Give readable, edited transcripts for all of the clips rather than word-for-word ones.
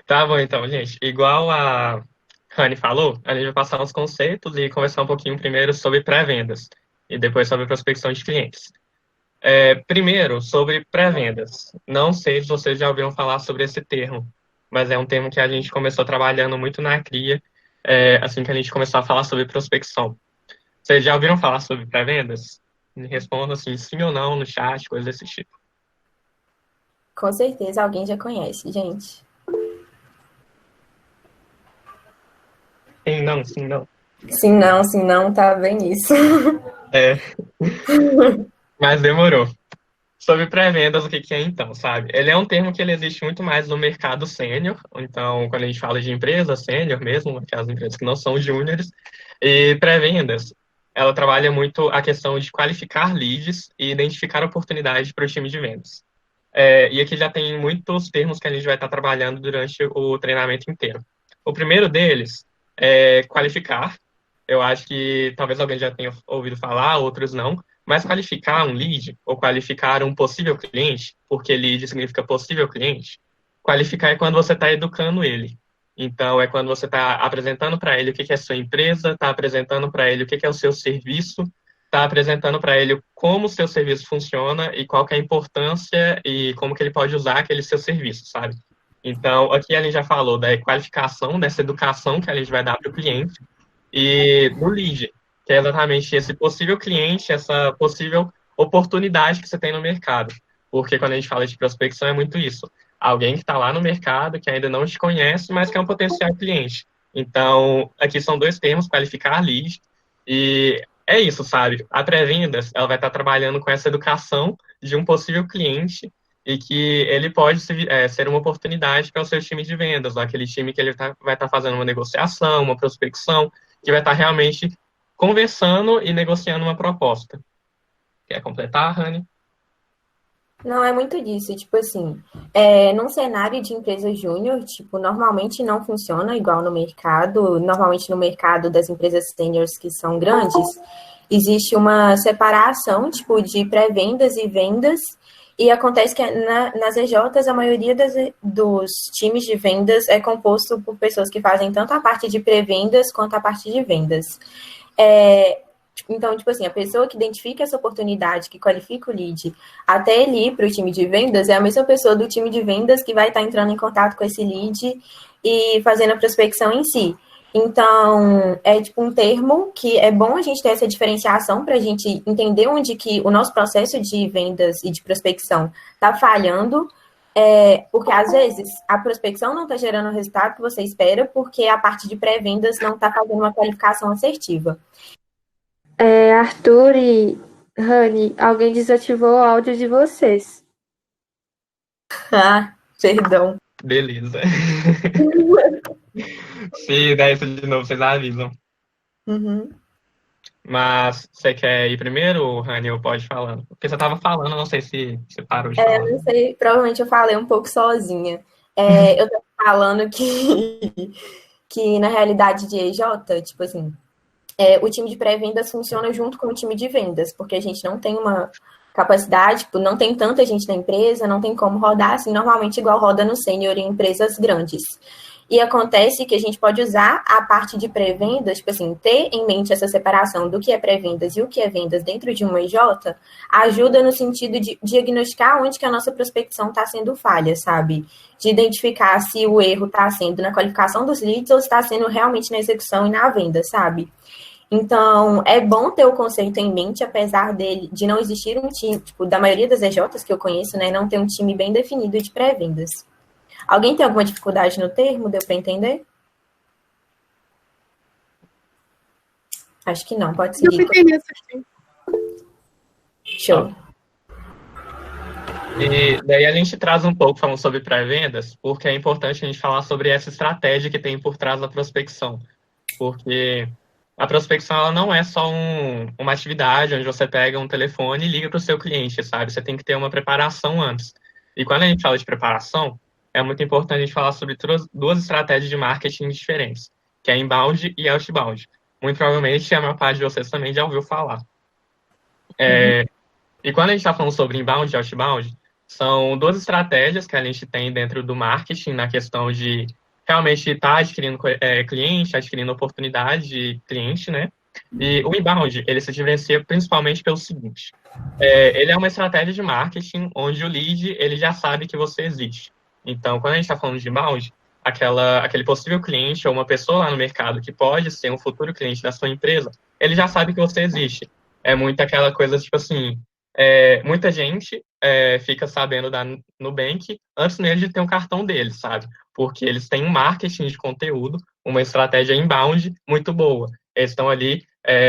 Tá bom, então, gente. Igual a Rani falou, a gente vai passar uns conceitos e conversar um pouquinho primeiro sobre pré-vendas e depois sobre prospecção de clientes. Primeiro, sobre pré-vendas. Não sei se vocês já ouviram falar sobre esse termo, mas é um termo que a gente começou trabalhando muito na CRIA, assim que a gente começou a falar sobre prospecção. Vocês já ouviram falar sobre pré-vendas? Me respondam assim, sim ou não, no chat, coisas desse tipo. Com certeza alguém já conhece, gente. Sim, não. Sim, não, tá bem isso. É, mas demorou. Sobre pré-vendas, o que que é então, sabe? Ele é um termo que ele existe muito mais no mercado sênior. Então, quando a gente fala de empresa sênior mesmo, aquelas empresas que não são júniores, e pré-vendas, ela trabalha muito a questão de qualificar leads e identificar oportunidades para o time de vendas. E aqui já tem muitos termos que a gente vai estar trabalhando durante o treinamento inteiro. O primeiro deles é qualificar. Eu acho que talvez alguém já tenha ouvido falar, outros não. Mas qualificar um lead ou qualificar um possível cliente, porque lead significa possível cliente, qualificar é quando você está educando ele. Então, é quando você está apresentando para ele o que que é a sua empresa, está apresentando para ele o que que é o seu serviço, está apresentando para ele como o seu serviço funciona e qual que é a importância e como que ele pode usar aquele seu serviço, sabe? Então, aqui a gente já falou da qualificação, dessa educação que a gente vai dar para o cliente, e do lead, que é exatamente esse possível cliente, essa possível oportunidade que você tem no mercado. Porque quando a gente fala de prospecção, é muito isso. Alguém que está lá no mercado, que ainda não te conhece, mas que é um potencial cliente. Então, aqui são dois termos, qualificar lead, e é isso, sabe? A pré-vendas, ela vai estar trabalhando com essa educação de um possível cliente e que ele pode ser uma oportunidade para o seu time de vendas, aquele time que ele vai estar fazendo uma negociação, uma prospecção, que vai estar realmente conversando e negociando uma proposta. Quer completar, Rani? Não é muito disso, tipo assim, num cenário de empresa júnior, tipo, normalmente não funciona igual no mercado. Normalmente no mercado das empresas seniors que são grandes, existe uma separação, tipo, de pré-vendas e vendas, e acontece que nas EJs a maioria dos times de vendas é composto por pessoas que fazem tanto a parte de pré-vendas quanto a parte de vendas. É, então, tipo assim, a pessoa que identifica essa oportunidade, que qualifica o lead, até ele ir para o time de vendas, é a mesma pessoa do time de vendas que vai estar entrando em contato com esse lead e fazendo a prospecção em si. Então, é tipo um termo que é bom a gente ter essa diferenciação para a gente entender onde que o nosso processo de vendas e de prospecção está falhando, porque às vezes a prospecção não está gerando o resultado que você espera, porque a parte de pré-vendas não está fazendo uma qualificação assertiva. Arthur e Rani, alguém desativou o áudio de vocês. Ah, perdão. Beleza. Se der isso de novo, vocês avisam. Uhum. Mas você quer ir primeiro, Rani, ou pode ir falando? Porque você estava falando, não sei se você parou de falar. Não sei, provavelmente eu falei um pouco sozinha. Eu tô falando que na realidade de EJ, tipo assim, o time de pré-vendas funciona junto com o time de vendas, porque a gente não tem uma capacidade, tipo, não tem tanta gente na empresa, não tem como rodar assim, normalmente igual roda no sênior em empresas grandes. E acontece que a gente pode usar a parte de pré-vendas, tipo assim, ter em mente essa separação do que é pré-vendas e o que é vendas dentro de uma EJ, ajuda no sentido de diagnosticar onde que a nossa prospecção está sendo falha, sabe? De identificar se o erro está sendo na qualificação dos leads ou está sendo realmente na execução e na venda, sabe? Então, é bom ter o conceito em mente, apesar de não existir um time, tipo, da maioria das EJs que eu conheço, né, não ter um time bem definido de pré-vendas. Alguém tem alguma dificuldade no termo? Deu para entender? Acho que não, pode Eu seguir. fiquei assistindo. Show. E daí a gente traz um pouco falando sobre pré-vendas, porque é importante a gente falar sobre essa estratégia que tem por trás da prospecção. Porque a prospecção ela não é só uma atividade onde você pega um telefone e liga para o seu cliente, sabe? Você tem que ter uma preparação antes. E quando a gente fala de preparação, é muito importante a gente falar sobre duas estratégias de marketing diferentes, que é inbound e outbound. Muito provavelmente a maior parte de vocês também já ouviu falar. Uhum. E quando a gente está falando sobre inbound e outbound, São duas estratégias que a gente tem dentro do marketing na questão de realmente estar adquirindo cliente, adquirindo oportunidade de cliente, né? E o inbound, ele se diferencia principalmente pelo seguinte: ele é uma estratégia de marketing onde o lead ele já sabe que você existe. Então, quando a gente está falando de inbound, aquele possível cliente ou uma pessoa lá no mercado que pode ser um futuro cliente da sua empresa, ele já sabe que você existe. É muito aquela coisa, tipo assim, muita gente fica sabendo da Nubank antes mesmo de ter um cartão deles, sabe? Porque eles têm um marketing de conteúdo, uma estratégia inbound muito boa. Eles estão ali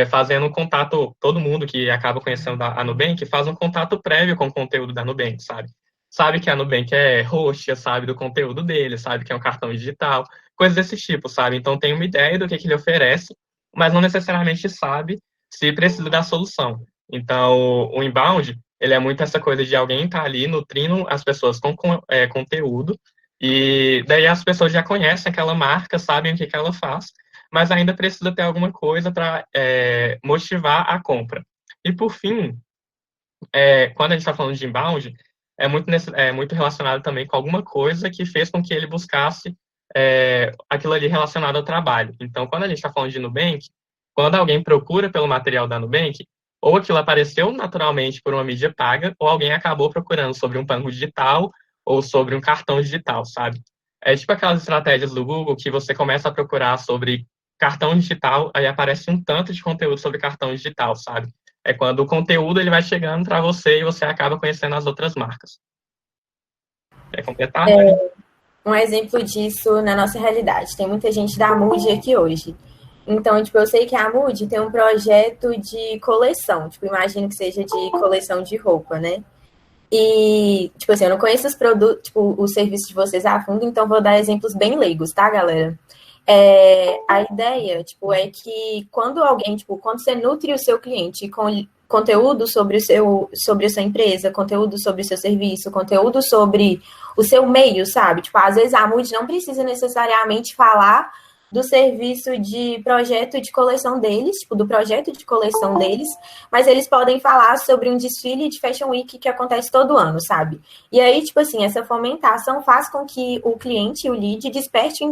fazendo um contato, todo mundo que acaba conhecendo a Nubank faz um contato prévio com o conteúdo da Nubank, sabe? Sabe que a Nubank é roxa, sabe do conteúdo dele, sabe que é um cartão digital, coisas desse tipo, sabe? Então tem uma ideia do que ele oferece, mas não necessariamente sabe se precisa da solução. Então, o inbound, ele é muito essa coisa de alguém estar ali nutrindo as pessoas com conteúdo, e daí as pessoas já conhecem aquela marca, sabem o que ela faz, mas ainda precisa ter alguma coisa para motivar a compra. E por fim, quando a gente está falando de inbound, é muito relacionado também com alguma coisa que fez com que ele buscasse aquilo ali relacionado ao trabalho. Então, quando a gente está falando de Nubank, quando alguém procura pelo material da Nubank, ou aquilo apareceu naturalmente por uma mídia paga, ou alguém acabou procurando sobre um banco digital ou sobre um cartão digital, sabe? É tipo aquelas estratégias do Google que você começa a procurar sobre cartão digital, aí aparece um tanto de conteúdo sobre cartão digital, sabe? É quando o conteúdo ele vai chegando para você e você acaba conhecendo as outras marcas. Quer completar, Rani? Um exemplo disso na nossa realidade. Tem muita gente da Mood aqui hoje. Então, tipo, eu sei que a Mood tem um projeto de coleção. Tipo, imagino que seja de coleção de roupa, né? E, tipo assim, eu não conheço os produtos, tipo, os serviços de vocês a fundo, então vou dar exemplos bem leigos, tá, galera? A ideia, tipo, é que quando alguém, tipo, quando você nutre o seu cliente com conteúdo sobre a sua empresa, conteúdo sobre o seu serviço, conteúdo sobre o seu meio, sabe? Tipo, às vezes a Mood não precisa necessariamente falar do serviço de projeto de coleção deles, tipo, do projeto de coleção deles, mas eles podem falar sobre um desfile de Fashion Week que acontece todo ano, sabe? E aí, tipo assim, essa fomentação faz com que o cliente, o lead, desperte um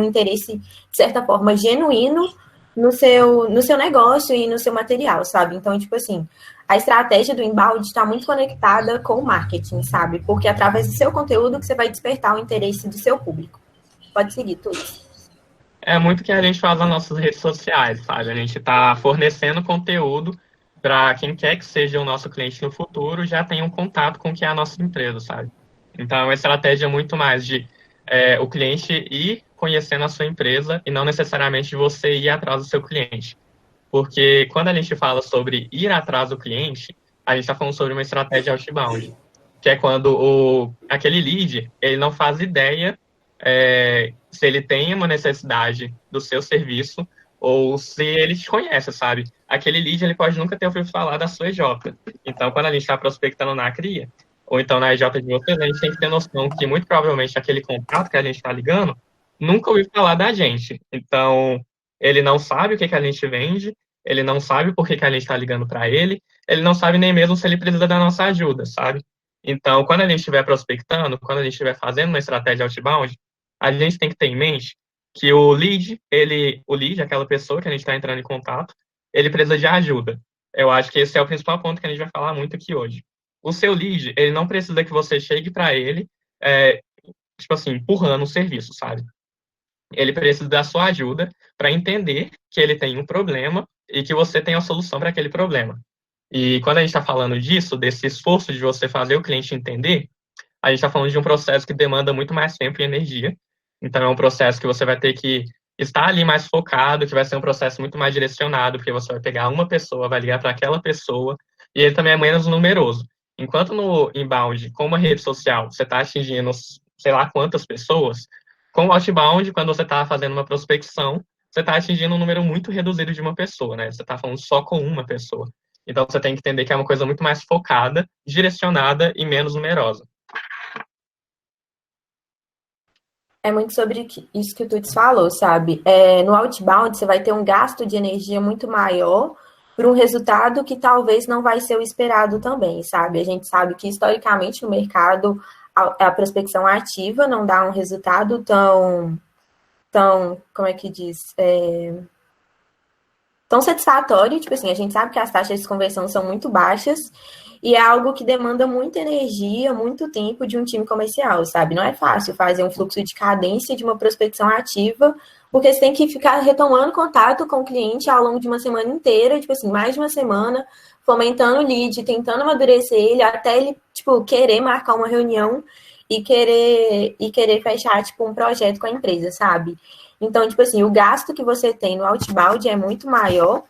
interesse, de certa forma, genuíno no seu negócio e no seu material, sabe? Então, tipo assim, a estratégia do inbound está muito conectada com o marketing, sabe? Porque é através do seu conteúdo que você vai despertar o interesse do seu público. Pode seguir, tudo. É muito o que a gente faz nas nossas redes sociais, sabe? A gente está fornecendo conteúdo para quem quer que seja o nosso cliente no futuro já tenha um contato com o que é a nossa empresa, sabe? Então, é uma estratégia muito mais de o cliente ir conhecendo a sua empresa e não necessariamente você ir atrás do seu cliente. Porque quando a gente fala sobre ir atrás do cliente, a gente está falando sobre uma estratégia outbound, que é quando aquele lead ele não faz ideia se ele tem uma necessidade do seu serviço ou se ele te conhece, sabe? Aquele lead ele pode nunca ter ouvido falar da sua EJ. Então, quando a gente está prospectando na CRIA, ou então na EJ de vocês, a gente tem que ter noção que muito provavelmente aquele contato que a gente está ligando nunca ouviu falar da gente. Então, ele não sabe o que a gente vende, ele não sabe por que a gente está ligando para ele não sabe nem mesmo se ele precisa da nossa ajuda, sabe? Então, quando a gente estiver prospectando, quando a gente estiver fazendo uma estratégia outbound, a gente tem que ter em mente que o lead, aquela pessoa que a gente está entrando em contato, ele precisa de ajuda. Eu acho que esse é o principal ponto que a gente vai falar muito aqui hoje. O seu lead, ele não precisa que você chegue para ele, é, tipo assim, empurrando o serviço, sabe? Ele precisa da sua ajuda para entender que ele tem um problema e que você tem a solução para aquele problema. E quando a gente está falando disso, desse esforço de você fazer o cliente entender, a gente está falando de um processo que demanda muito mais tempo e energia. Então, é um processo que você vai ter que estar ali mais focado, que vai ser um processo muito mais direcionado, porque você vai pegar uma pessoa, vai ligar para aquela pessoa, e ele também é menos numeroso. Enquanto no inbound, com uma rede social, você está atingindo sei lá quantas pessoas, com o outbound, quando você está fazendo uma prospecção, você está atingindo um número muito reduzido de uma pessoa, né? Você está falando só com uma pessoa. Então, você tem que entender que é uma coisa muito mais focada, direcionada e menos numerosa. É muito sobre isso que o Tuts falou, sabe? No outbound, você vai ter um gasto de energia muito maior por um resultado que talvez não vai ser o esperado também, sabe? A gente sabe que historicamente no mercado a prospecção ativa não dá um resultado tão, como é que diz? Tão satisfatório, tipo assim, a gente sabe que as taxas de conversão são muito baixas e é algo que demanda muita energia, muito tempo de um time comercial, sabe? Não é fácil fazer um fluxo de cadência de uma prospecção ativa, porque você tem que ficar retomando contato com o cliente ao longo de uma semana inteira, tipo assim, mais de uma semana, fomentando o lead, tentando amadurecer ele, até ele, tipo, querer marcar uma reunião e querer fechar, tipo, um projeto com a empresa, sabe? Então, tipo assim, o gasto que você tem no outbound é muito maior.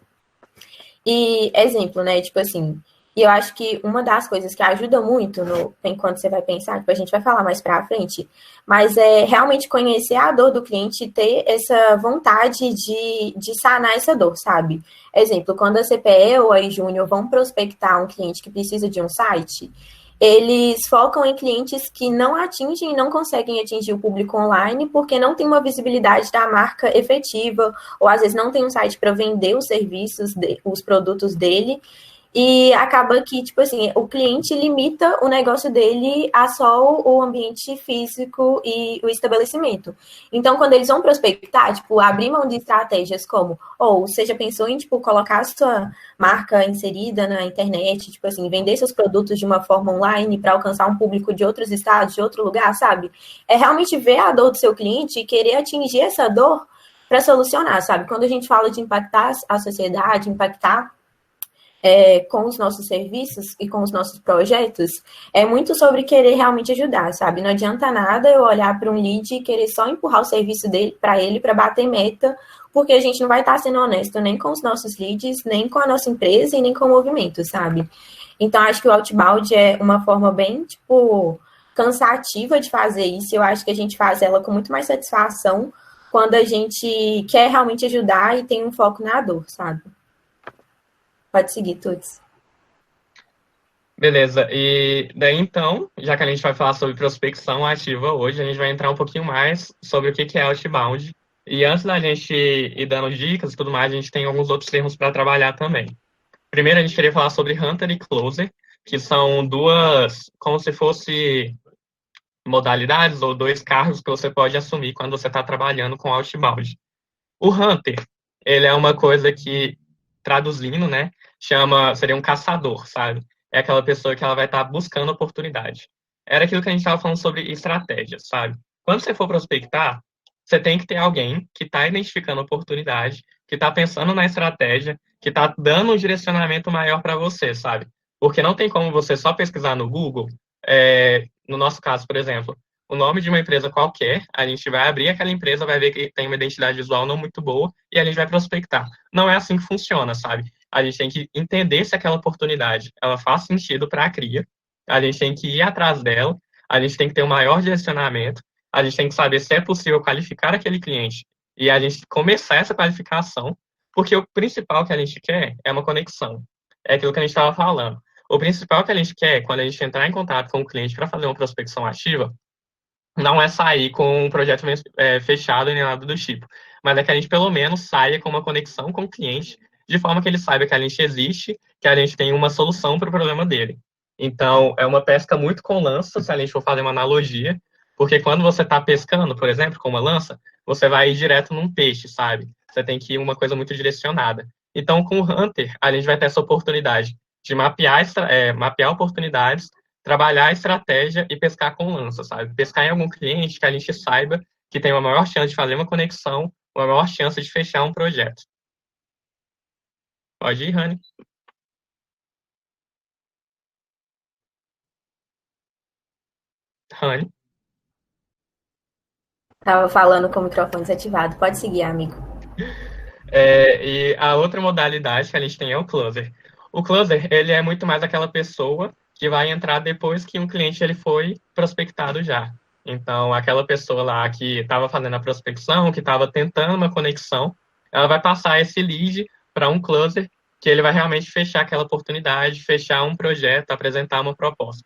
E, exemplo, né? Tipo assim, e eu acho que uma das coisas que ajuda muito enquanto você vai pensar, tipo, a gente vai falar mais pra frente, mas é realmente conhecer a dor do cliente e ter essa vontade de sanar essa dor, sabe? Exemplo, quando a CPE ou a Júnior vão prospectar um cliente que precisa de um site, eles focam em clientes que não atingem e não conseguem atingir o público online porque não tem uma visibilidade da marca efetiva, ou às vezes não tem um site para vender os serviços, os produtos dele, e acaba que, tipo assim, o cliente limita o negócio dele a só o ambiente físico e o estabelecimento. Então, quando eles vão prospectar, tipo, abrir mão de estratégias como, ou você já pensou em, tipo, colocar a sua marca inserida na internet, tipo assim, vender seus produtos de uma forma online para alcançar um público de outros estados, de outro lugar, sabe? É realmente ver a dor do seu cliente e querer atingir essa dor para solucionar, sabe? Quando a gente fala de impactar a sociedade, impactar com os nossos serviços e com os nossos projetos, é muito sobre querer realmente ajudar, sabe? Não adianta nada eu olhar para um lead e querer só empurrar o serviço dele para ele para bater meta, porque a gente não vai estar sendo honesto nem com os nossos leads, nem com a nossa empresa e nem com o movimento, sabe? Então, acho que o outbound é uma forma bem, tipo, cansativa de fazer isso. Eu acho que a gente faz ela com muito mais satisfação quando a gente quer realmente ajudar e tem um foco na dor, sabe? Pode seguir, Tuts. Beleza, e daí então, já que a gente vai falar sobre prospecção ativa hoje, a gente vai entrar um pouquinho mais sobre o que é outbound. E antes da gente ir dando dicas e tudo mais, a gente tem alguns outros termos para trabalhar também. Primeiro, a gente queria falar sobre Hunter e Closer, que são duas, como se fosse modalidades ou dois cargos que você pode assumir quando você está trabalhando com outbound. O Hunter, ele é uma coisa que, traduzindo, né, seria um caçador, sabe? É aquela pessoa que ela vai estar buscando oportunidade. Era aquilo que a gente estava falando sobre estratégia, sabe? Quando você for prospectar, você tem que ter alguém que está identificando oportunidade, que está pensando na estratégia, que está dando um direcionamento maior para você, sabe? Porque não tem como você só pesquisar no Google, no nosso caso, por exemplo, o nome de uma empresa qualquer, a gente vai abrir aquela empresa, vai ver que tem uma identidade visual não muito boa e a gente vai prospectar. Não é assim que funciona, sabe? A gente tem que entender se aquela oportunidade ela faz sentido para a cria, a gente tem que ir atrás dela, a gente tem que ter um maior direcionamento, a gente tem que saber se é possível qualificar aquele cliente e a gente começar essa qualificação, porque o principal que a gente quer é uma conexão. É aquilo que a gente estava falando. O principal que a gente quer, quando a gente entrar em contato com o cliente para fazer uma prospecção ativa, não é sair com um projeto fechado nem nada do tipo, mas é que a gente pelo menos saia com uma conexão com o cliente, de forma que ele saiba que a gente existe, que a gente tem uma solução para o problema dele. Então, é uma pesca muito com lança, se a gente for fazer uma analogia, porque quando você está pescando, por exemplo, com uma lança, você vai ir direto num peixe, sabe? Você tem que ir uma coisa muito direcionada. Então, com o Hunter, a gente vai ter essa oportunidade de mapear oportunidades, trabalhar a estratégia e pescar com lança, sabe? Pescar em algum cliente que a gente saiba que tem uma maior chance de fazer uma conexão, uma maior chance de fechar um projeto. Pode ir, Rani. Rani. Tava falando com o microfone desativado. Pode seguir, amigo. E a outra modalidade que a gente tem é o closer. O closer, ele é muito mais aquela pessoa que vai entrar depois que um cliente ele foi prospectado já. Então, aquela pessoa lá que estava fazendo a prospecção, que estava tentando uma conexão, ela vai passar esse lead para um closer que ele vai realmente fechar aquela oportunidade, fechar um projeto, apresentar uma proposta.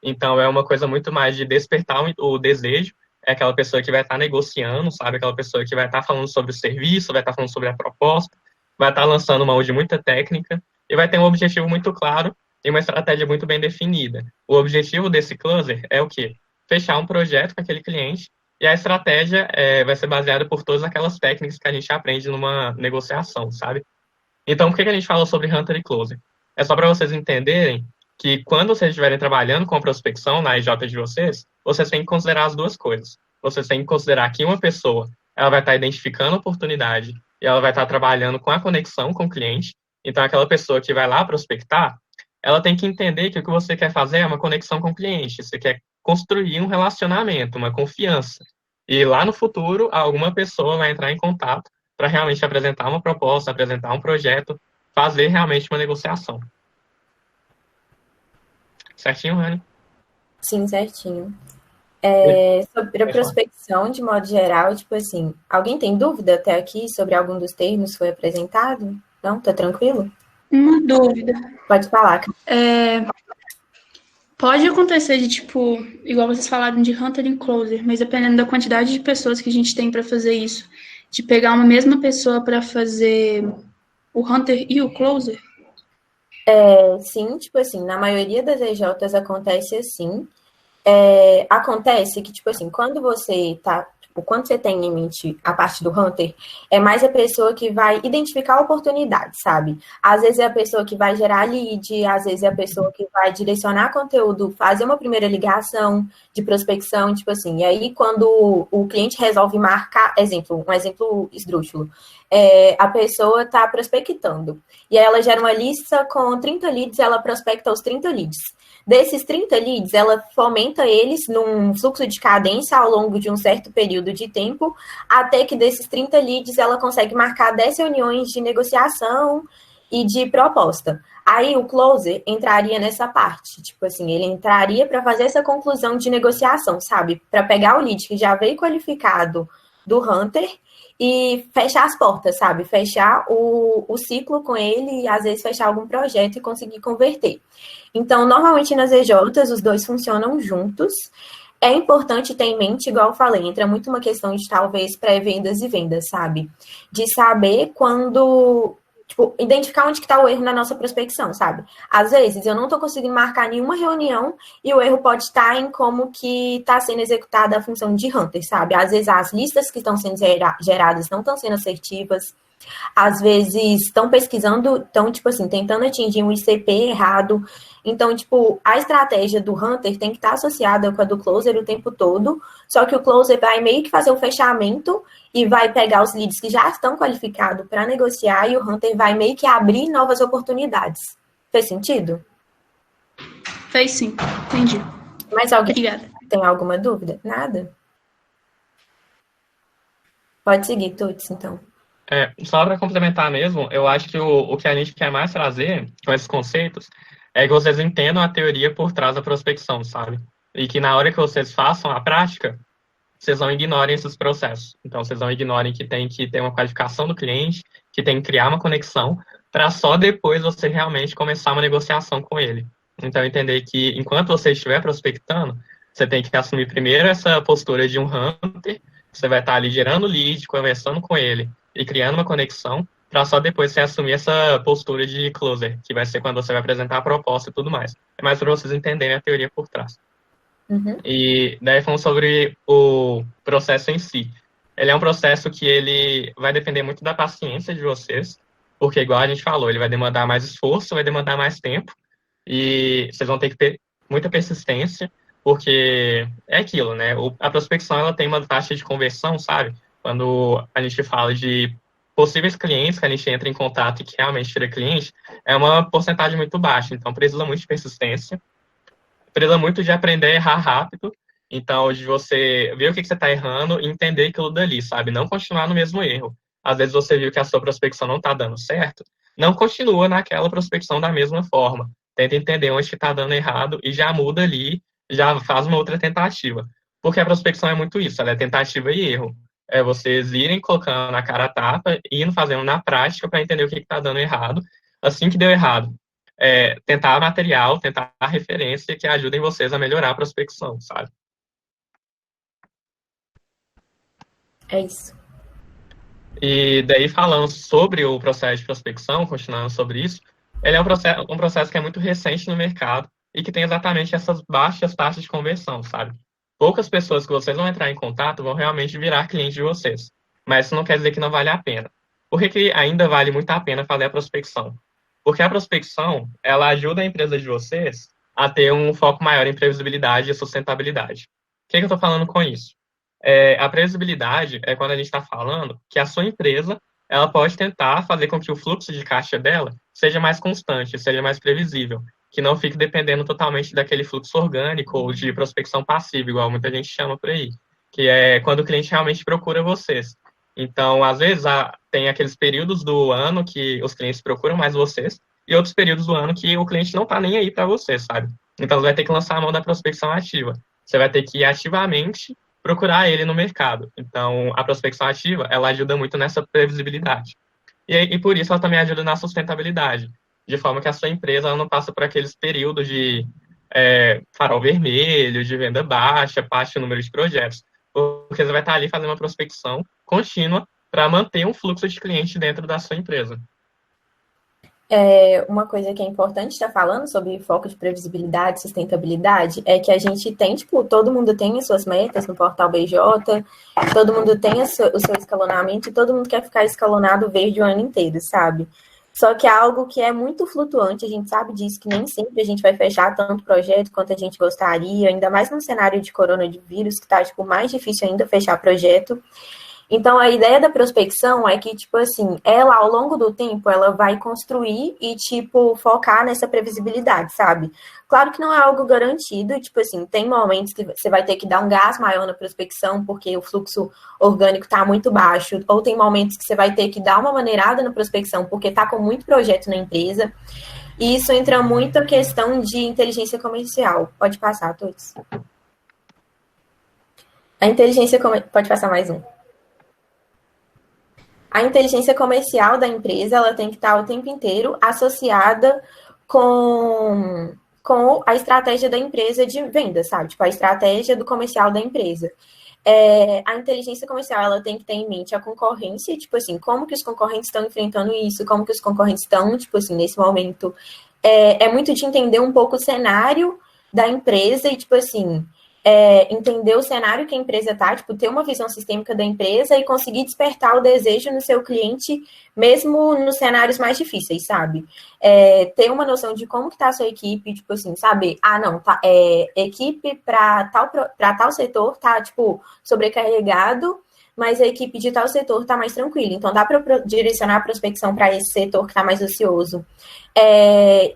Então, é uma coisa muito mais de despertar o desejo, é aquela pessoa que vai estar negociando, sabe? Aquela pessoa que vai estar falando sobre o serviço, vai estar falando sobre a proposta, vai estar lançando mão de muita técnica e vai ter um objetivo muito claro e uma estratégia muito bem definida. O objetivo desse closer é o quê? Fechar um projeto com aquele cliente e a estratégia vai ser baseada por todas aquelas técnicas que a gente aprende numa negociação, sabe? Então, por que a gente fala sobre Hunter e Closer? É só para vocês entenderem que quando vocês estiverem trabalhando com a prospecção na IJ de vocês têm que considerar as duas coisas. Vocês têm que considerar que uma pessoa ela vai estar identificando a oportunidade e ela vai estar trabalhando com a conexão com o cliente. Então, aquela pessoa que vai lá prospectar, ela tem que entender que o que você quer fazer é uma conexão com o cliente. Você quer construir um relacionamento, uma confiança. E lá no futuro, alguma pessoa vai entrar em contato para realmente apresentar uma proposta, apresentar um projeto, fazer realmente uma negociação. Certinho, Rani? Sim, certinho. Sobre a prospecção, de modo geral, tipo assim, alguém tem dúvida até aqui sobre algum dos termos que foi apresentado? Não? Tá tranquilo? Uma dúvida. Pode falar. Pode acontecer de, tipo, igual vocês falaram de Hunter e Closer, mas dependendo da quantidade de pessoas que a gente tem para fazer isso, de pegar uma mesma pessoa para fazer o Hunter e o Closer? Sim, tipo assim, na maioria das EJs acontece assim. Acontece que, tipo assim, quando você tem em mente a parte do Hunter, é mais a pessoa que vai identificar a oportunidade, sabe? Às vezes é a pessoa que vai gerar lead, às vezes é a pessoa que vai direcionar conteúdo, fazer uma primeira ligação de prospecção, tipo assim. E aí, quando o cliente resolve marcar, um exemplo esdrúxulo, a pessoa está prospectando. E aí ela gera uma lista com 30 leads, ela prospecta os 30 leads. Desses 30 leads, ela fomenta eles num fluxo de cadência ao longo de um certo período de tempo, até que desses 30 leads ela consegue marcar 10 reuniões de negociação e de proposta. Aí o closer entraria nessa parte, tipo assim, ele entraria para fazer essa conclusão de negociação, sabe? Para pegar o lead que já veio qualificado do Hunter e fechar as portas, sabe? Fechar o ciclo com ele e às vezes fechar algum projeto e conseguir converter. Então, normalmente nas EJs, os dois funcionam juntos. É importante ter em mente, igual eu falei, entra muito uma questão de talvez pré-vendas e vendas, sabe? De saber quando, tipo, identificar onde que está o erro na nossa prospecção, sabe? Às vezes eu não estou conseguindo marcar nenhuma reunião e o erro pode estar em como que está sendo executada a função de Hunter, sabe? Às vezes as listas que estão sendo geradas não estão sendo assertivas. Às vezes estão pesquisando, estão, tipo assim, tentando atingir um ICP errado. Então, tipo, a estratégia do Hunter tem que estar associada com a do Closer o tempo todo, só que o Closer vai meio que fazer o fechamento e vai pegar os leads que já estão qualificados para negociar e o Hunter vai meio que abrir novas oportunidades. Fez sentido? Fez sim, entendi. Mas alguém Obrigada. tem alguma dúvida? Nada? Pode seguir, Tuts, então. Só para complementar mesmo, eu acho que o que a gente quer mais trazer com esses conceitos é que vocês entendam a teoria por trás da prospecção, sabe? E que na hora que vocês façam a prática, vocês não ignorem esses processos. Então, vocês não ignorem que tem que ter uma qualificação do cliente, que tem que criar uma conexão, para só depois você realmente começar uma negociação com ele. Então, entender que enquanto você estiver prospectando, você tem que assumir primeiro essa postura de um hunter, você vai estar ali gerando lead, conversando com ele e criando uma conexão, para só depois você assumir essa postura de closer, que vai ser quando você vai apresentar a proposta e tudo mais. É mais para vocês entenderem a teoria por trás. Uhum. E daí falando sobre o processo em si. Ele é um processo que ele vai depender muito da paciência de vocês, porque igual a gente falou, ele vai demandar mais esforço, vai demandar mais tempo, e vocês vão ter que ter muita persistência, porque é aquilo, né? A prospecção, ela tem uma taxa de conversão, sabe? Quando a gente fala de possíveis clientes que a gente entra em contato e que realmente tira cliente, é uma porcentagem muito baixa. Então, precisa muito de persistência, precisa muito de aprender a errar rápido. Então, de você ver o que você está errando e entender aquilo dali, sabe? Não continuar no mesmo erro. Às vezes você viu que a sua prospecção não está dando certo, não continua naquela prospecção da mesma forma. Tenta entender onde está dando errado e já muda ali, já faz uma outra tentativa. Porque a prospecção é muito isso, ela é tentativa e erro. É vocês irem colocando na cara a tapa e indo fazendo na prática para entender o que está dando errado. Assim que deu errado, tentar material, tentar referência que ajudem vocês a melhorar a prospecção, sabe? É isso. E daí, falando sobre o processo de prospecção, continuando sobre isso, ele é um processo que é muito recente no mercado e que tem exatamente essas baixas taxas de conversão, sabe? Poucas pessoas que vocês vão entrar em contato vão realmente virar cliente de vocês, mas isso não quer dizer que não vale a pena. Por que que ainda vale muito a pena fazer a prospecção? Porque a prospecção, ela ajuda a empresa de vocês a ter um foco maior em previsibilidade e sustentabilidade. O que que eu estou falando com isso? A previsibilidade é quando a gente está falando que a sua empresa ela pode tentar fazer com que o fluxo de caixa dela seja mais constante, seja mais previsível, que não fique dependendo totalmente daquele fluxo orgânico ou de prospecção passiva, igual muita gente chama por aí, que é quando o cliente realmente procura vocês. Então, às vezes, tem aqueles períodos do ano que os clientes procuram mais vocês e outros períodos do ano que o cliente não está nem aí para você, sabe? Então, você vai ter que lançar a mão da prospecção ativa. Você vai ter que ir ativamente procurar ele no mercado. Então, a prospecção ativa, ela ajuda muito nessa previsibilidade. E por isso, ela também ajuda na sustentabilidade, de forma que a sua empresa ela não passa por aqueles períodos de farol vermelho, de venda baixa, baixo número de projetos, porque você vai estar ali fazendo uma prospecção contínua para manter um fluxo de cliente dentro da sua empresa. Uma coisa que é importante estar falando sobre foco de previsibilidade, sustentabilidade, é que a gente tem, tipo, todo mundo tem as suas metas no portal BJ, todo mundo tem o seu escalonamento e todo mundo quer ficar escalonado verde o ano inteiro, sabe? Só que é algo que é muito flutuante, a gente sabe disso, que nem sempre a gente vai fechar tanto projeto quanto a gente gostaria, ainda mais num cenário de coronavírus, que tá, tipo, mais difícil ainda fechar projeto. Então, a ideia da prospecção é que, tipo assim, ela, ao longo do tempo, ela vai construir e, tipo, focar nessa previsibilidade, sabe? Claro que não é algo garantido, tipo assim, tem momentos que você vai ter que dar um gás maior na prospecção porque o fluxo orgânico está muito baixo, ou tem momentos que você vai ter que dar uma maneirada na prospecção porque está com muito projeto na empresa, e isso entra muito a questão de inteligência comercial. Pode passar, todos. Pode passar mais um. A inteligência comercial da empresa ela tem que estar o tempo inteiro associada com a estratégia da empresa de venda, sabe? Tipo, a estratégia do comercial da empresa. A inteligência comercial ela tem que ter em mente a concorrência, tipo assim, como que os concorrentes estão enfrentando isso, como que os concorrentes estão, tipo assim, nesse momento. É muito de entender um pouco o cenário da empresa e, tipo assim, entender o cenário que a empresa está, tipo, ter uma visão sistêmica da empresa e conseguir despertar o desejo no seu cliente, mesmo nos cenários mais difíceis, sabe? Ter uma noção de como que está a sua equipe, tipo assim, saber, equipe para tal setor tá, tipo, sobrecarregado, mas a equipe de tal setor está mais tranquila. Então, dá para direcionar a prospecção para esse setor que está mais ocioso.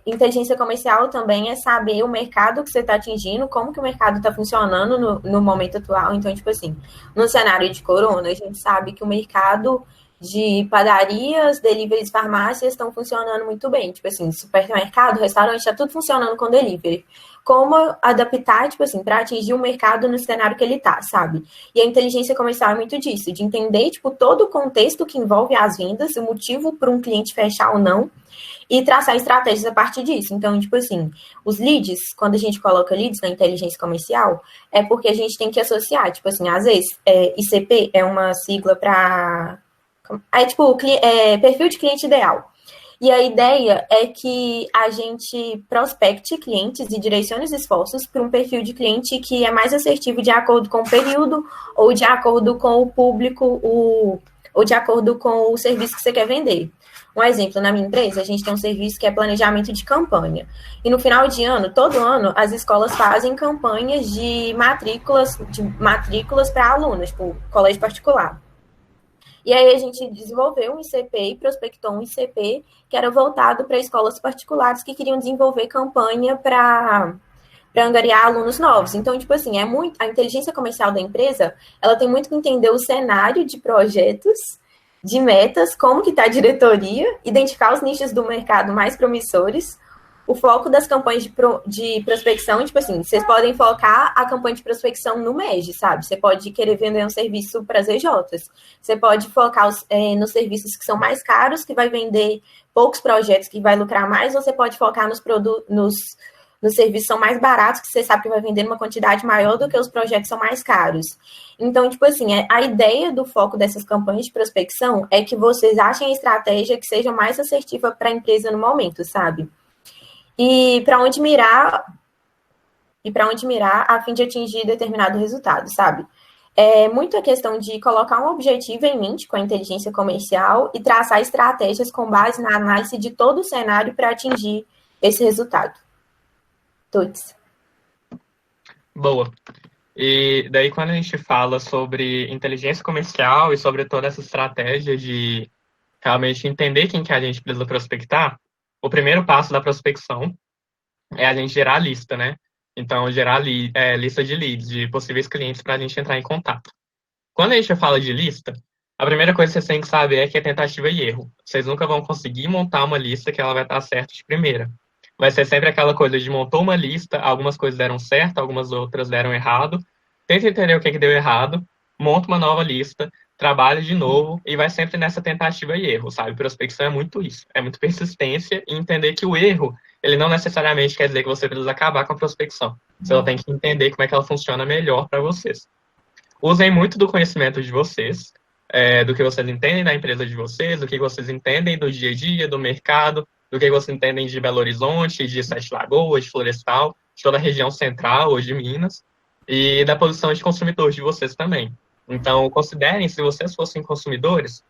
Inteligência comercial também é saber o mercado que você está atingindo, como que o mercado está funcionando no momento atual. Então, tipo assim, no cenário de corona, a gente sabe que o mercado de padarias, deliveries, farmácias estão funcionando muito bem. Tipo assim, supermercado, restaurante, está tudo funcionando com delivery. Como adaptar, tipo assim, para atingir o mercado no cenário que ele tá, sabe? E a inteligência comercial é muito disso, de entender, tipo, todo o contexto que envolve as vendas, o motivo para um cliente fechar ou não, e traçar estratégias a partir disso. Então, tipo assim, os leads, quando a gente coloca leads na inteligência comercial, é porque a gente tem que associar, tipo assim, às vezes, ICP é uma sigla para... perfil de cliente ideal. E a ideia é que a gente prospecte clientes e direcione os esforços para um perfil de cliente que é mais assertivo de acordo com o período, ou de acordo com o público, ou de acordo com o serviço que você quer vender. Um exemplo, na minha empresa, a gente tem um serviço que é planejamento de campanha. E no final de ano, todo ano, as escolas fazem campanhas de matrículas para alunos, tipo, colégio particular. E aí a gente desenvolveu um ICP e prospectou um ICP que era voltado para escolas particulares que queriam desenvolver campanha para angariar alunos novos. Então, tipo assim, a inteligência comercial da empresa, ela tem muito que entender o cenário de projetos, de metas, como que está a diretoria, identificar os nichos do mercado mais promissores, o foco das campanhas de prospecção, tipo assim, vocês podem focar a campanha de prospecção no MEG, sabe? Você pode querer vender um serviço para as EJs. Você pode focar nos serviços que são mais caros, que vai vender poucos projetos, que vai lucrar mais, ou você pode focar nos serviços são mais baratos, que você sabe que vai vender uma quantidade maior do que os projetos são mais caros. Então, tipo assim, a ideia do foco dessas campanhas de prospecção é que vocês achem a estratégia que seja mais assertiva para a empresa no momento, sabe? E para onde mirar a fim de atingir determinado resultado, sabe? É muito a questão de colocar um objetivo em mente com a inteligência comercial e traçar estratégias com base na análise de todo o cenário para atingir esse resultado. Tuts. Boa. E daí, quando a gente fala sobre inteligência comercial e sobre toda essa estratégia de realmente entender quem que a gente precisa prospectar, o primeiro passo da prospecção é a gente gerar a lista, né? Então, gerar lista de leads, de possíveis clientes para a gente entrar em contato. Quando a gente fala de lista, a primeira coisa que vocês têm que saber é que é tentativa e erro. Vocês nunca vão conseguir montar uma lista que ela vai estar certa de primeira. Vai ser sempre aquela coisa de montou uma lista, algumas coisas deram certo, algumas outras deram errado. Tenta entender o que deu errado, monta uma nova lista, trabalha de novo e vai sempre nessa tentativa e erro, sabe? Prospecção é muito isso, é muito persistência e entender que o erro, ele não necessariamente quer dizer que você precisa acabar com a prospecção. Você só tem que entender como é que ela funciona melhor para vocês. Usem muito do conhecimento de vocês, do que vocês entendem da empresa de vocês, do que vocês entendem do dia a dia, do mercado, do que vocês entendem de Belo Horizonte, de Sete Lagoas, de Florestal, de toda a região central ou de Minas, e da posição de consumidor de vocês também. Então, considerem, se vocês fossem consumidores,